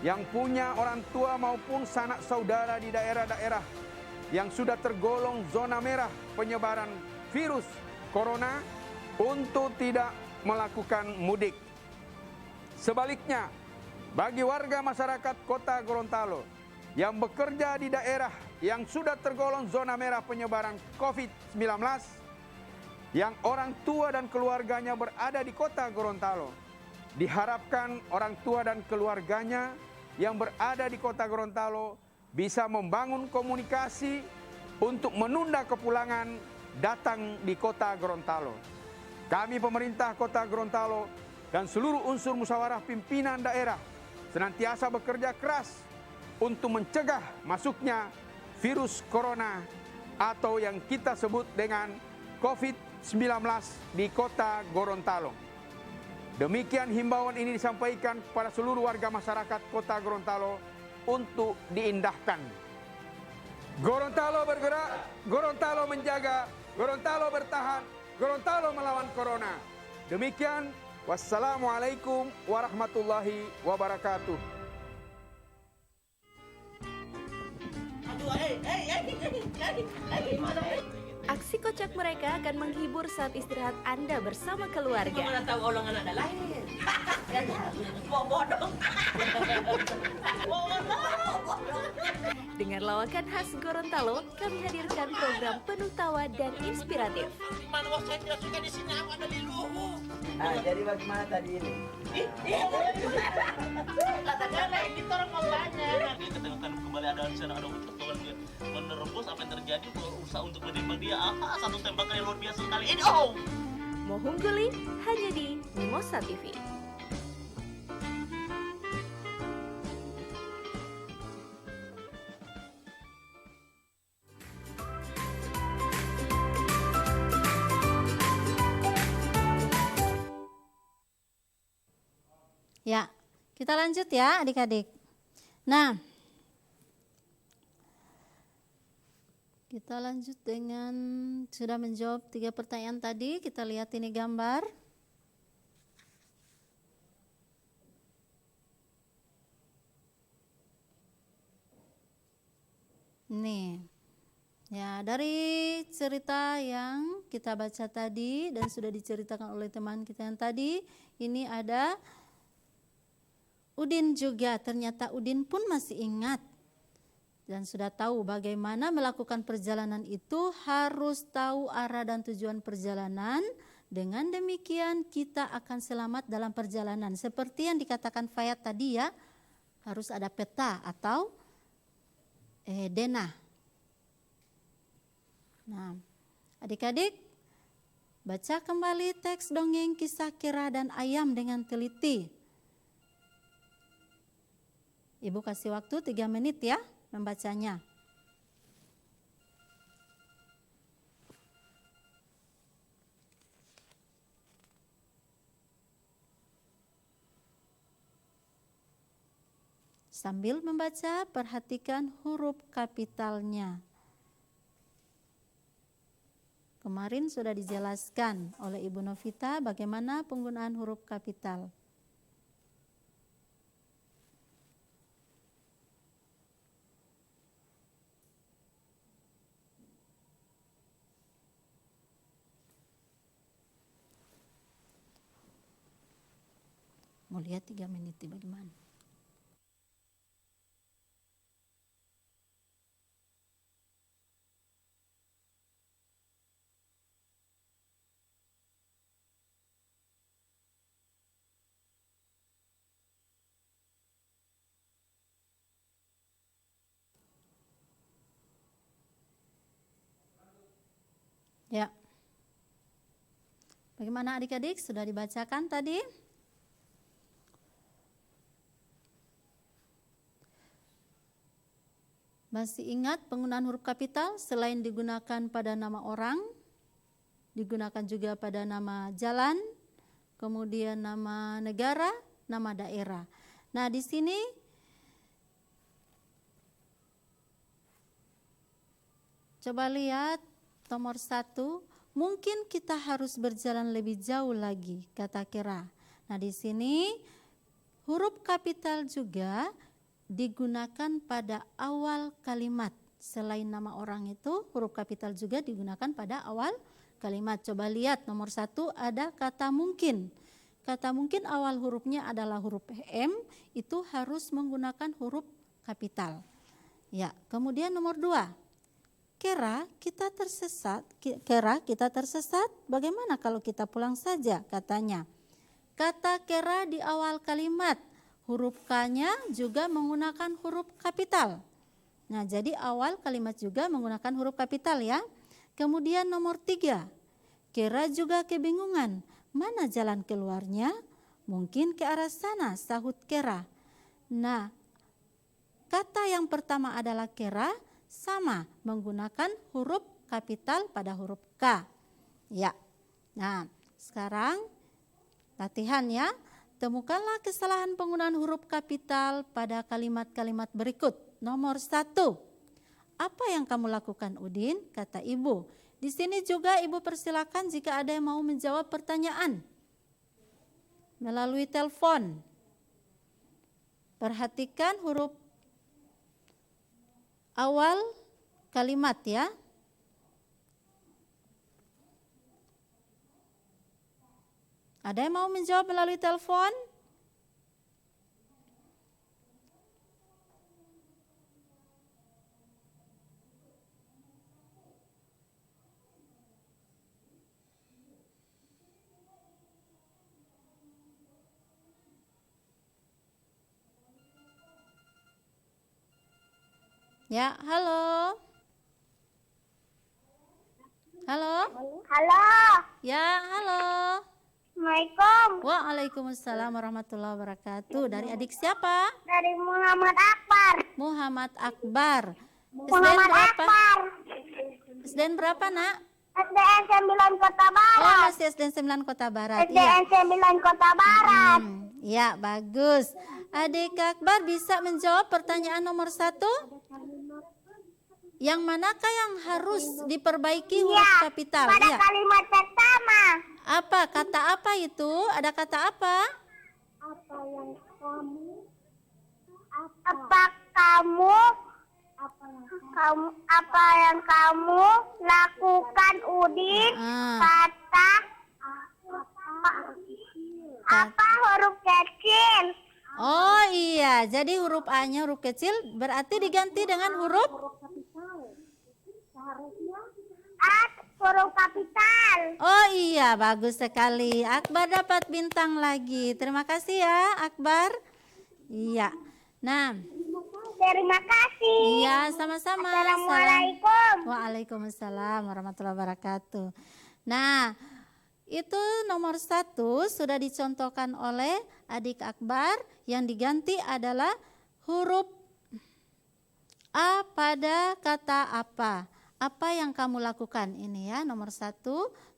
yang punya orang tua maupun sanak saudara di daerah-daerah yang sudah tergolong zona merah penyebaran virus corona untuk tidak melakukan mudik. Sebaliknya, bagi warga masyarakat Kota Gorontalo yang bekerja di daerah yang sudah tergolong zona merah penyebaran COVID-19, yang orang tua dan keluarganya berada di Kota Gorontalo, diharapkan orang tua dan keluarganya yang berada di Kota Gorontalo bisa membangun komunikasi untuk menunda kepulangan datang di Kota Gorontalo. Kami pemerintah Kota Gorontalo dan seluruh unsur musyawarah pimpinan daerah senantiasa bekerja keras untuk mencegah masuknya virus corona atau yang kita sebut dengan COVID-19 di Kota Gorontalo. Demikian himbauan ini disampaikan kepada seluruh warga masyarakat Kota Gorontalo untuk diindahkan. Gorontalo bergerak, Gorontalo menjaga, Gorontalo bertahan, Gorontalo melawan corona. Demikian, wassalamualaikum warahmatullahi wabarakatuh. aksi kocak mereka akan menghibur saat istirahat Anda bersama keluarga. Mana tahu orang anak dah lahir. Bodoh. Dengan lawakan khas Gorontalo, kami hadirkan program penuh tawa dan inspiratif. Mana waktu saya tidak suka di sini ada di luhu. Jadi bagaimana tadi ini? Katakan kita orang mau banyak. Kita tengokkan kembali ada di sana ada pertolongan dia menerobos apa yang terjadi berusaha untuk menembak dia. Satu tembakan yang luar biasa sekali. Ini Mohungguli hanya di Mimosa TV. Ya, kita lanjut ya adik-adik. Nah, kita lanjut dengan sudah menjawab 3 pertanyaan tadi. Kita lihat ini gambar. Nih, ya dari cerita yang kita baca tadi dan sudah diceritakan oleh teman kita yang tadi, ini ada Udin juga. Ternyata Udin pun masih ingat dan sudah tahu bagaimana melakukan perjalanan itu, harus tahu arah dan tujuan perjalanan. Dengan demikian kita akan selamat dalam perjalanan. Seperti yang dikatakan Fayat tadi ya, harus ada peta atau denah. Nah, adik-adik baca kembali teks dongeng Kisah Kera dan Ayam dengan teliti. Ibu kasih waktu 3 menit ya membacanya. Sambil membaca, perhatikan huruf kapitalnya. Kemarin sudah dijelaskan oleh Ibu Novita bagaimana penggunaan huruf kapital. Mau lihat 3 menit bagaimana? Ya. Bagaimana adik-adik? Sudah dibacakan tadi? Masih ingat penggunaan huruf kapital selain digunakan pada nama orang, digunakan juga pada nama jalan, kemudian nama negara, nama daerah. Nah, di sini coba lihat nomor 1, mungkin kita harus berjalan lebih jauh lagi, kata Kera. Nah, di sini huruf kapital juga digunakan pada awal kalimat. Selain nama orang itu, huruf kapital juga digunakan pada awal kalimat. Coba lihat nomor 1 ada kata mungkin. Kata mungkin awal hurufnya adalah huruf M, itu harus menggunakan huruf kapital. Ya, kemudian nomor 2. Kera kita tersesat, bagaimana kalau kita pulang saja, katanya. Kata kera di awal kalimat, huruf K-nya juga menggunakan huruf kapital. Nah, jadi awal kalimat juga menggunakan huruf kapital ya. Kemudian nomor 3, Kera juga kebingungan, mana jalan keluarnya? Mungkin ke arah sana, sahut Kera. Nah, kata yang pertama adalah Kera, sama menggunakan huruf kapital pada huruf K. Ya. Nah, sekarang latihan ya. Temukanlah kesalahan penggunaan huruf kapital pada kalimat-kalimat berikut. Nomor 1. Apa yang kamu lakukan, Udin? Kata ibu. Di sini juga ibu persilakan jika ada yang mau menjawab pertanyaan melalui telepon. Perhatikan huruf awal kalimat ya. Ada yang mau menjawab melalui telepon? Ya, halo. Halo? Halo. Ya, halo. Assalamualaikum. Waalaikumsalam warahmatullahi wabarakatuh. Dari adik siapa? Dari Muhammad Akbar. Muhammad Akbar. SDN Muhammad berapa? Akbar. SDN berapa, Nak? SDN 9 Kota Oh, Barat. masih SDN 9 Kota Barat. Iya. SDN 9 Kota Barat. Ya, bagus. Adik Akbar bisa menjawab pertanyaan nomor 1? Yang manakah yang harus diperbaiki huruf Iya, kapital? pada Iya. kalimat pertama. Apa? Kata apa itu? Ada kata apa? Apa yang kamu? Apa kamu? Apa yang kamu lakukan, Udin? Ah. Kata apa huruf kecil? Oh iya, jadi huruf A-nya huruf kecil berarti diganti dengan huruf A huruf kapital. Oh iya, bagus sekali. Akbar dapat bintang lagi. Terima kasih ya, Akbar. Iya. Nah, Terima kasih. iya sama-sama. Assalamualaikum. Waalaikumsalam warahmatullahi wabarakatuh. Nah, itu nomor 1 sudah dicontohkan oleh adik Akbar. Yang diganti adalah huruf A pada kata apa. Apa yang kamu lakukan ini ya, nomor 1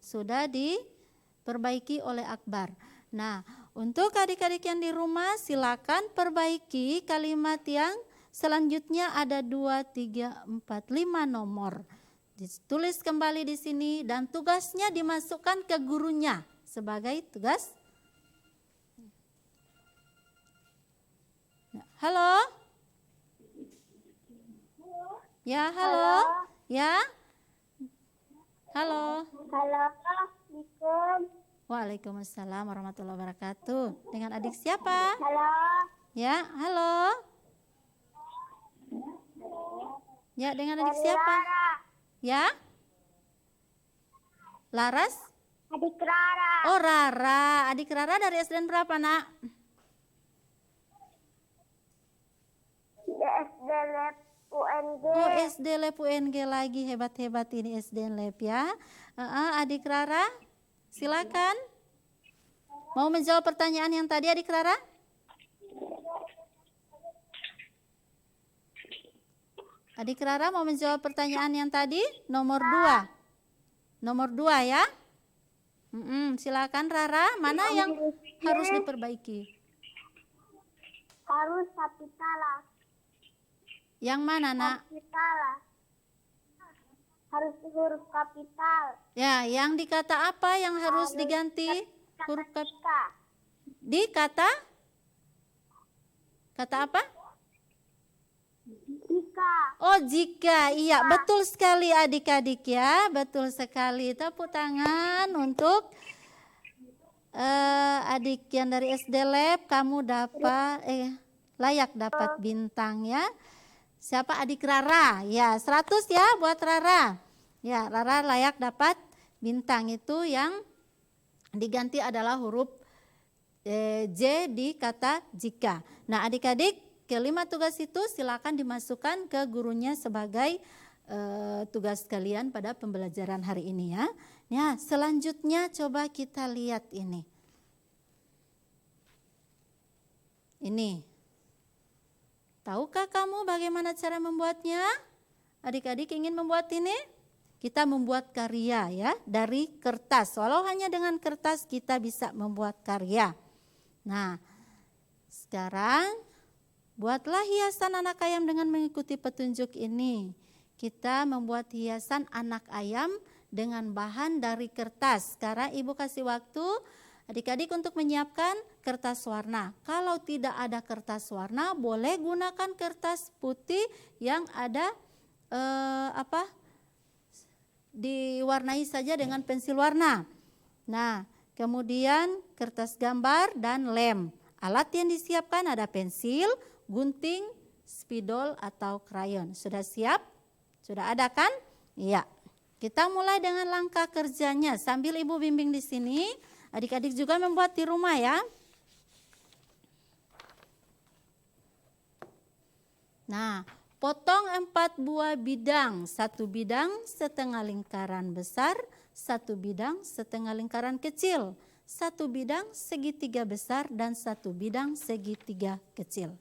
sudah diperbaiki oleh Akbar. Nah, untuk adik-adik yang di rumah silakan perbaiki kalimat yang selanjutnya ada 2, 3, 4, 5 nomor. Ditulis kembali di sini dan tugasnya dimasukkan ke gurunya sebagai tugas. Halo? Ya, halo? Ya? Halo? Halo. Assalamualaikum. Waalaikumsalam warahmatullahi wabarakatuh. Dengan adik siapa? Halo. Ya, halo? Ya, dengan adik siapa? Rara. Ya? Laras? Adik Rara. Oh, Rara. Adik Rara dari SDN berapa, Nak? SD Lab UNG. Oh, SD Lab UNG lagi. Hebat-hebat ini SDN Lab ya. Adik Rara, silakan. Mau menjawab pertanyaan yang tadi, adik Rara? Adik Rara mau menjawab pertanyaan yang tadi? Nomor 2. Nomor 2 ya. Silakan Rara, mana yang harus diperbaiki? Harus kapital. Yang mana, Nak? Kapital. Harus huruf kapital. Ya, yang di kata apa yang harus diganti? Huruf kapital. Di kata? Kata apa? Jika. Oh, jika. Iya, betul sekali adik-adik ya. Betul sekali. Tepuk tangan untuk adik yang dari SD Lab. Kamu dapat layak dapat bintang ya. Siapa? Adik Rara. Ya, 100 ya buat Rara. Ya, Rara layak dapat bintang. Itu yang diganti adalah huruf J di kata jika. Nah, adik-adik, kelima tugas itu silakan dimasukkan ke gurunya sebagai tugas kalian pada pembelajaran hari ini ya. Ya, selanjutnya coba kita lihat ini. Ini. Tahukah kamu bagaimana cara membuatnya? Adik-adik ingin membuat ini? Kita membuat karya ya dari kertas. Walau hanya dengan kertas kita bisa membuat karya. Nah, sekarang buatlah hiasan anak ayam dengan mengikuti petunjuk ini. Kita membuat hiasan anak ayam dengan bahan dari kertas. Sekarang Ibu kasih waktu adik-adik untuk menyiapkan kertas warna. Kalau tidak ada kertas warna, boleh gunakan kertas putih yang ada diwarnai saja dengan pensil warna. Nah, kemudian kertas gambar dan lem. Alat yang disiapkan ada pensil, gunting, spidol atau krayon. Sudah siap? Sudah ada kan? Iya. Kita mulai dengan langkah kerjanya. Sambil Ibu bimbing di sini, adik-adik juga membuat di rumah ya. Nah, potong 4 buah bidang. 1 bidang setengah lingkaran besar, 1 bidang setengah lingkaran kecil, 1 bidang segitiga besar dan 1 bidang segitiga kecil.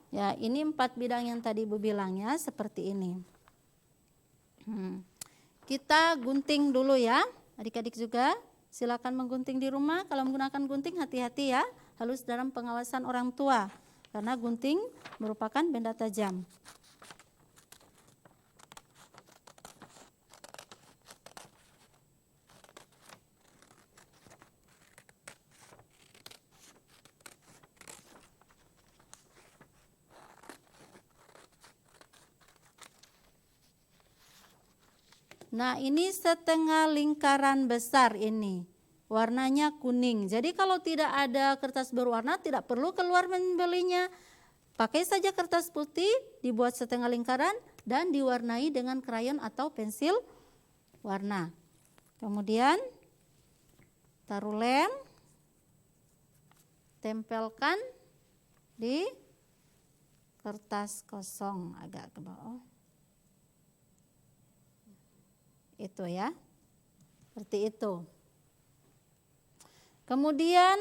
Ya, ini 4 bidang yang tadi Ibu bilang ya, seperti ini. Kita gunting dulu ya, adik-adik juga silakan menggunting di rumah. Kalau menggunakan gunting hati-hati ya, harus dalam pengawasan orang tua, karena gunting merupakan benda tajam. Nah, ini setengah lingkaran besar ini. Warnanya kuning. Jadi kalau tidak ada kertas berwarna tidak perlu keluar membelinya. Pakai saja kertas putih, dibuat setengah lingkaran dan diwarnai dengan krayon atau pensil warna. Kemudian taruh lem, tempelkan di kertas kosong agak ke bawah. Itu ya, seperti itu. Kemudian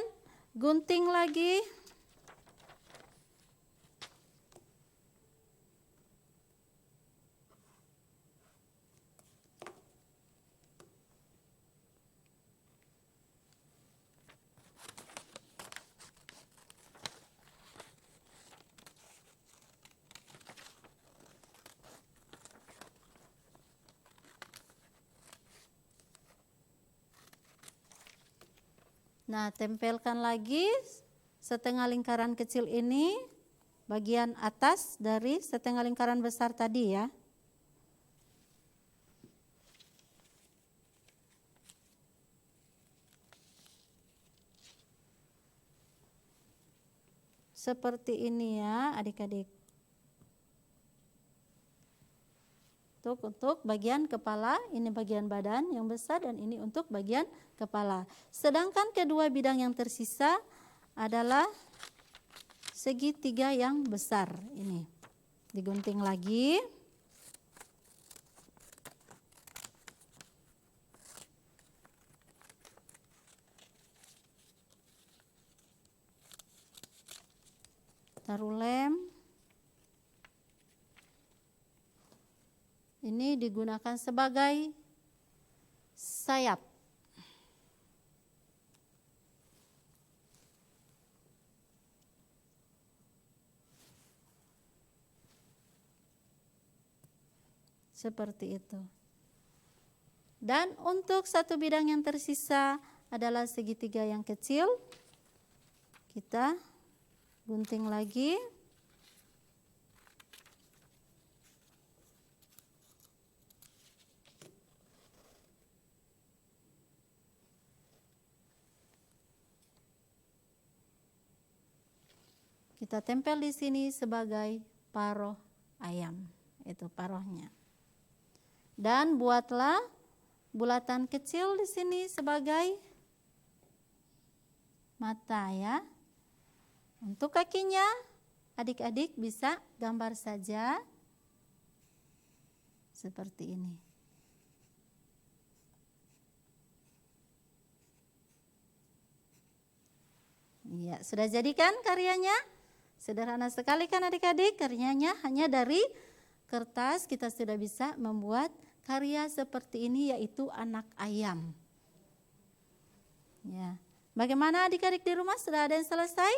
gunting lagi. Nah, tempelkan lagi setengah lingkaran kecil ini bagian atas dari setengah lingkaran besar tadi ya. Seperti ini ya adik-adik. Untuk bagian kepala, ini bagian badan yang besar dan ini untuk bagian kepala. Sedangkan kedua bidang yang tersisa adalah segitiga yang besar ini. Digunting lagi. Taruh lem. Ini digunakan sebagai sayap. Seperti itu. Dan untuk satu bidang yang tersisa adalah segitiga yang kecil. Kita gunting lagi. Kita tempel di sini sebagai paruh ayam, itu paruhnya. Dan buatlah bulatan kecil di sini sebagai mata ya. Untuk kakinya, adik-adik bisa gambar saja seperti ini. Ya, sudah jadi kan karyanya? Sederhana sekali kan adik-adik, karyanya hanya dari kertas kita sudah bisa membuat karya seperti ini, yaitu anak ayam. Ya. Bagaimana adik-adik di rumah, sudah ada yang selesai?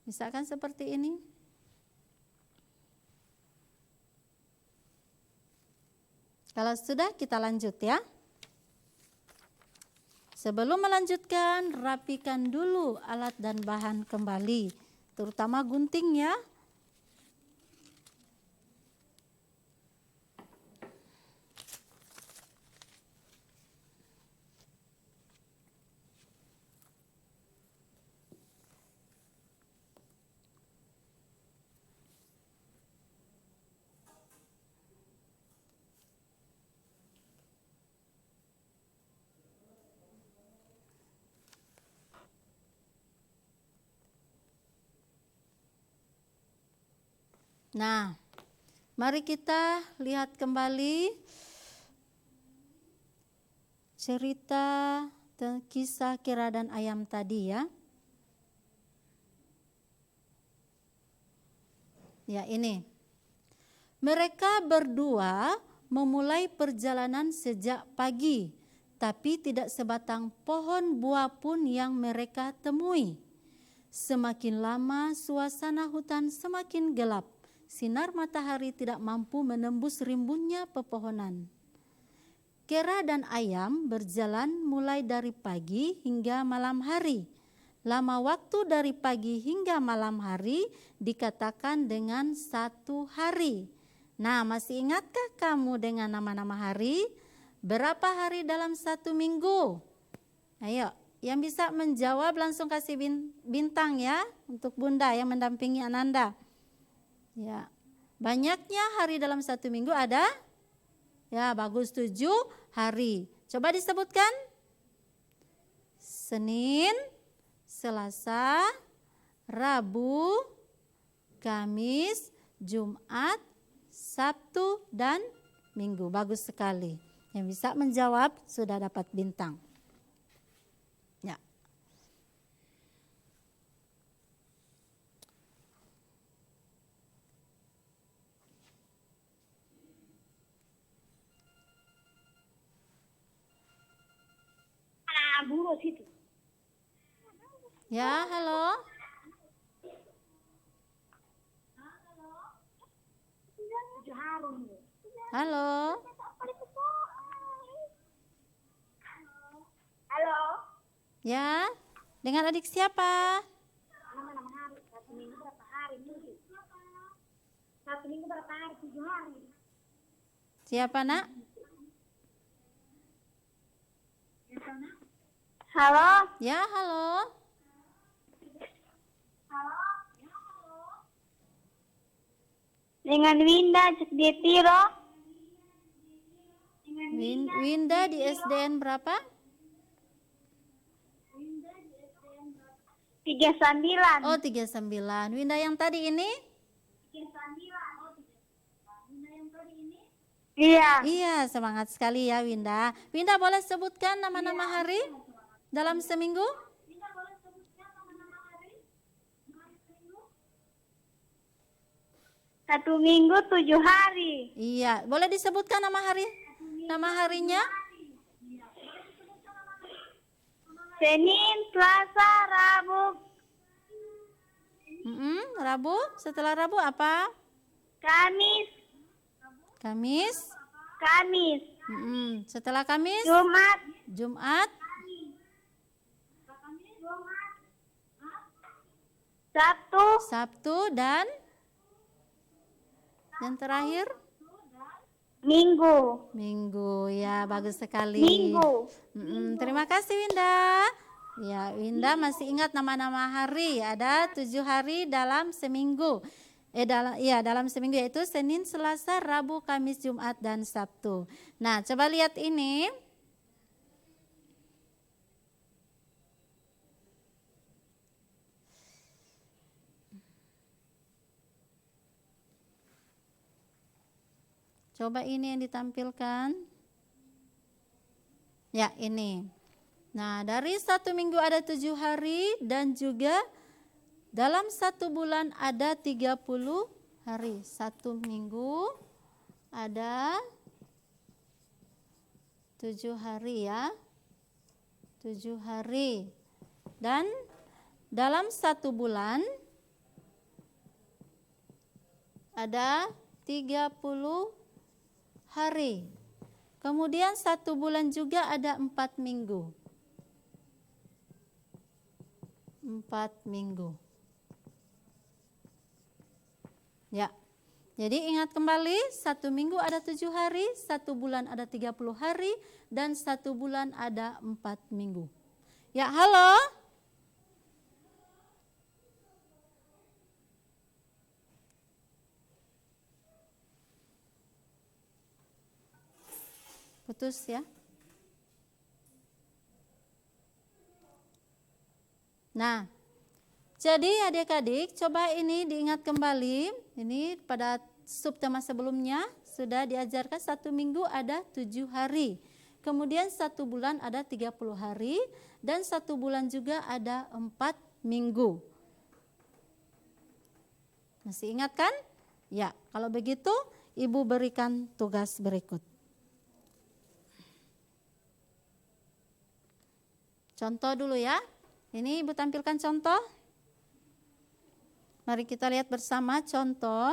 Misalkan seperti ini. Kalau sudah, kita lanjut ya. Sebelum melanjutkan, rapikan dulu alat dan bahan kembali, terutama gunting ya. Nah, mari kita lihat kembali cerita kisah kera dan ayam tadi ya. Ya, ini. Mereka berdua memulai perjalanan sejak pagi, tapi tidak sebatang pohon buah pun yang mereka temui. Semakin lama suasana hutan semakin gelap. Sinar matahari tidak mampu menembus rimbunnya pepohonan. Kera dan ayam berjalan mulai dari pagi hingga malam hari. Lama waktu dari pagi hingga malam hari dikatakan dengan 1 hari. Nah, masih ingatkah kamu dengan nama-nama hari? Berapa hari dalam 1 minggu? Ayo, yang bisa menjawab langsung kasih bintang ya untuk Bunda yang mendampingi Ananda. Ya, banyaknya hari dalam 1 minggu ada? Ya, bagus, 7 hari. Coba disebutkan. Senin, Selasa, Rabu, Kamis, Jumat, Sabtu, dan Minggu. Bagus sekali. Yang bisa menjawab sudah dapat bintang. Ya. Ya, halo. Halo. Halo. Ya, dengan adik siapa? Nama-nama hari. 1 minggu berapa hari? 1 minggu berapa hari? 7 hari. Siapa, Nak? Halo. Ya, halo. Dengan Winda cek di Tiro. Winda di SDN berapa? 39. Oh, 39. Winda yang tadi ini? Iya. Iya, semangat sekali ya Winda. Winda boleh sebutkan nama-nama hari dalam seminggu? 1 minggu 7 hari. Iya, boleh disebutkan nama harinya? Senin, Selasa, Rabu. Rabu, setelah Rabu apa? Kamis. Setelah Kamis? Jumat. Sabtu dan yang terakhir? Minggu, ya bagus sekali. Terima kasih Winda. Ya, Winda masih ingat nama-nama hari. Ada 7 hari dalam seminggu. Dalam seminggu yaitu Senin, Selasa, Rabu, Kamis, Jumat, dan Sabtu. Nah, coba lihat ini. Coba ini yang ditampilkan. Ya, ini. Nah, dari 1 minggu ada 7 hari dan juga dalam 1 bulan ada 30 hari. 1 minggu ada 7 hari ya. 7 hari. Dan dalam 1 bulan ada 30 hari. Kemudian 1 bulan juga ada 4 minggu. 4 minggu. Ya. Jadi ingat kembali, 1 minggu ada 7 hari, 1 bulan ada 30 hari, dan 1 bulan ada 4 minggu. Ya, halo? Putus ya. Nah, jadi adik-adik coba ini diingat kembali. Ini pada subtema sebelumnya sudah diajarkan 1 minggu ada 7 hari. Kemudian 1 bulan ada 30 hari dan 1 bulan juga ada 4 minggu. Masih ingat kan? Ya, kalau begitu Ibu berikan tugas berikut. Contoh dulu ya. Ini Ibu tampilkan contoh. Mari kita lihat bersama contoh.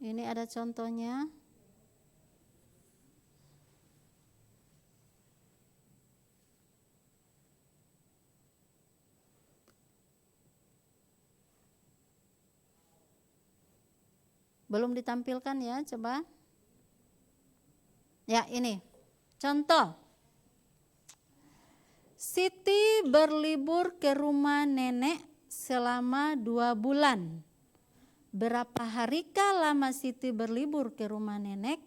Ini ada contohnya. Belum ditampilkan ya, coba. Ya, ini. Contoh. Siti berlibur ke rumah nenek selama 2 bulan. Berapa harikah lama Siti berlibur ke rumah nenek?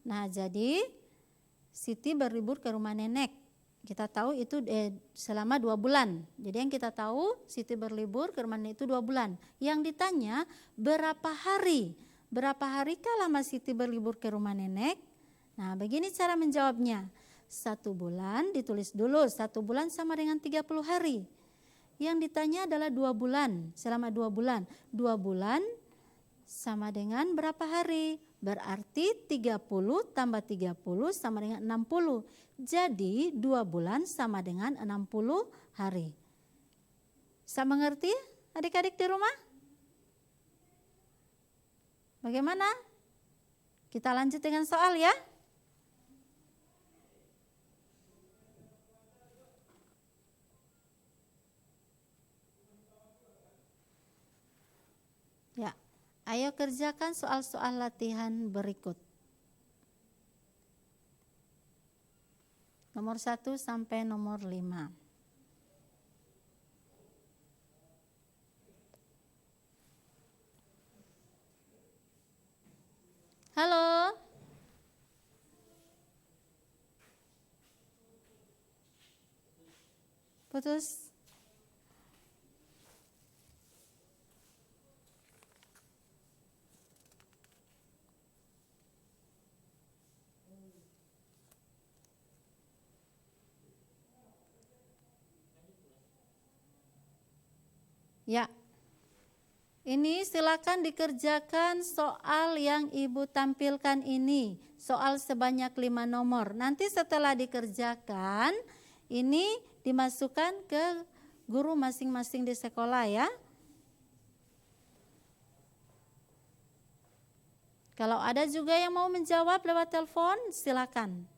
Nah, jadi Siti berlibur ke rumah nenek. Kita tahu itu selama 2 bulan. Jadi yang kita tahu Siti berlibur ke rumah nenek itu 2 bulan. Yang ditanya berapa hari? Berapa harikah lama Siti berlibur ke rumah nenek? Nah, begini cara menjawabnya. 1 bulan ditulis dulu. 1 bulan sama dengan 30 hari. Yang ditanya adalah 2 bulan. Selama 2 bulan. 2 bulan sama dengan berapa hari? Berarti 30 tambah 30 sama dengan 60. Jadi 2 bulan sama dengan 60 hari. Bisa mengerti adik-adik di rumah? Bagaimana? Kita lanjut dengan soal ya. Ya, ayo kerjakan soal-soal latihan berikut. Nomor 1 sampai nomor 5. Halo. Putus. Ya. Ini silakan dikerjakan soal yang Ibu tampilkan ini. Soal sebanyak 5 nomor. Nanti setelah dikerjakan, ini dimasukkan ke guru masing-masing di sekolah ya. Kalau ada juga yang mau menjawab lewat telepon, silakan.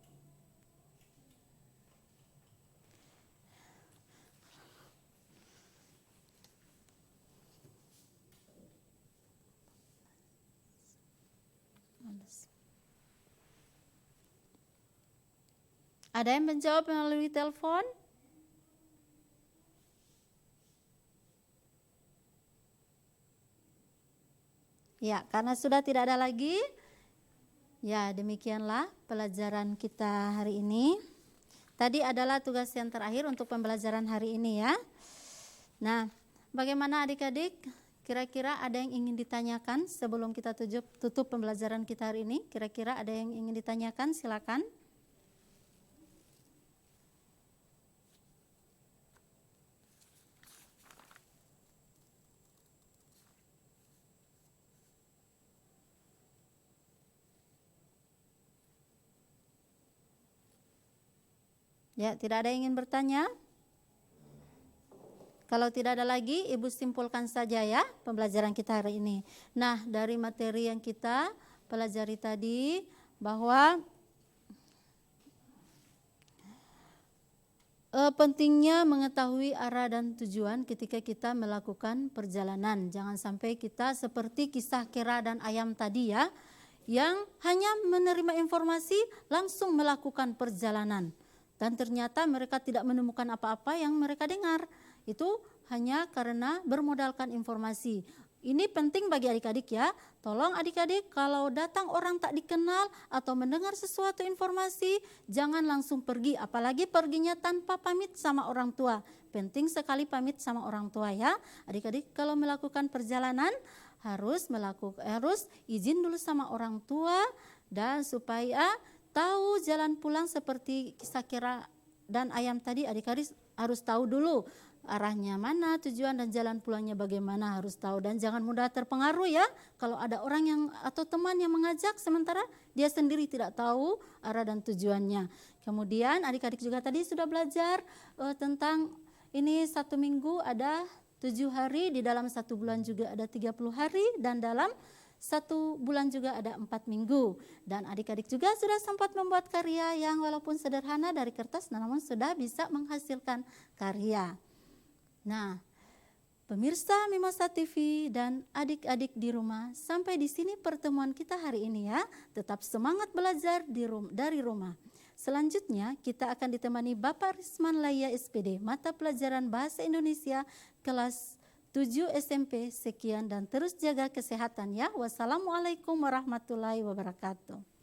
Ada yang menjawab melalui telepon? Ya, karena sudah tidak ada lagi. Ya, demikianlah pelajaran kita hari ini. Tadi adalah tugas yang terakhir untuk pembelajaran hari ini ya. Nah, bagaimana adik-adik? Kira-kira ada yang ingin ditanyakan sebelum kita tutup pembelajaran kita hari ini? Kira-kira ada yang ingin ditanyakan? Silakan. Ya, tidak ada yang ingin bertanya? Kalau tidak ada lagi, Ibu simpulkan saja ya pembelajaran kita hari ini. Nah, dari materi yang kita pelajari tadi bahwa pentingnya mengetahui arah dan tujuan ketika kita melakukan perjalanan. Jangan sampai kita seperti kisah kera dan ayam tadi ya, yang hanya menerima informasi langsung melakukan perjalanan. Dan ternyata mereka tidak menemukan apa-apa yang mereka dengar. Itu hanya karena bermodalkan informasi. Ini penting bagi adik-adik ya. Tolong adik-adik kalau datang orang tak dikenal atau mendengar sesuatu informasi, jangan langsung pergi. Apalagi perginya tanpa pamit sama orang tua. Penting sekali pamit sama orang tua ya. Adik-adik kalau melakukan perjalanan harus izin dulu sama orang tua, dan supaya tahu jalan pulang seperti kisah kera dan ayam tadi, adik-adik harus tahu dulu arahnya mana, tujuan dan jalan pulangnya bagaimana, harus tahu. Dan jangan mudah terpengaruh ya kalau ada orang yang atau teman yang mengajak sementara dia sendiri tidak tahu arah dan tujuannya. Kemudian adik-adik juga tadi sudah belajar tentang ini 1 minggu ada 7 hari, di dalam 1 bulan juga ada 30 hari, dan dalam 1 bulan juga ada 4 minggu. Dan adik-adik juga sudah sempat membuat karya yang walaupun sederhana dari kertas, namun sudah bisa menghasilkan karya. Nah, pemirsa Mimosa TV dan adik-adik di rumah, sampai di sini pertemuan kita hari ini ya. Tetap semangat belajar dari rumah. Selanjutnya kita akan ditemani Bapak Risman Laya SPD, mata pelajaran Bahasa Indonesia kelas 7 SMP. Sekian dan terus jaga kesehatan ya. Wassalamualaikum warahmatullahi wabarakatuh.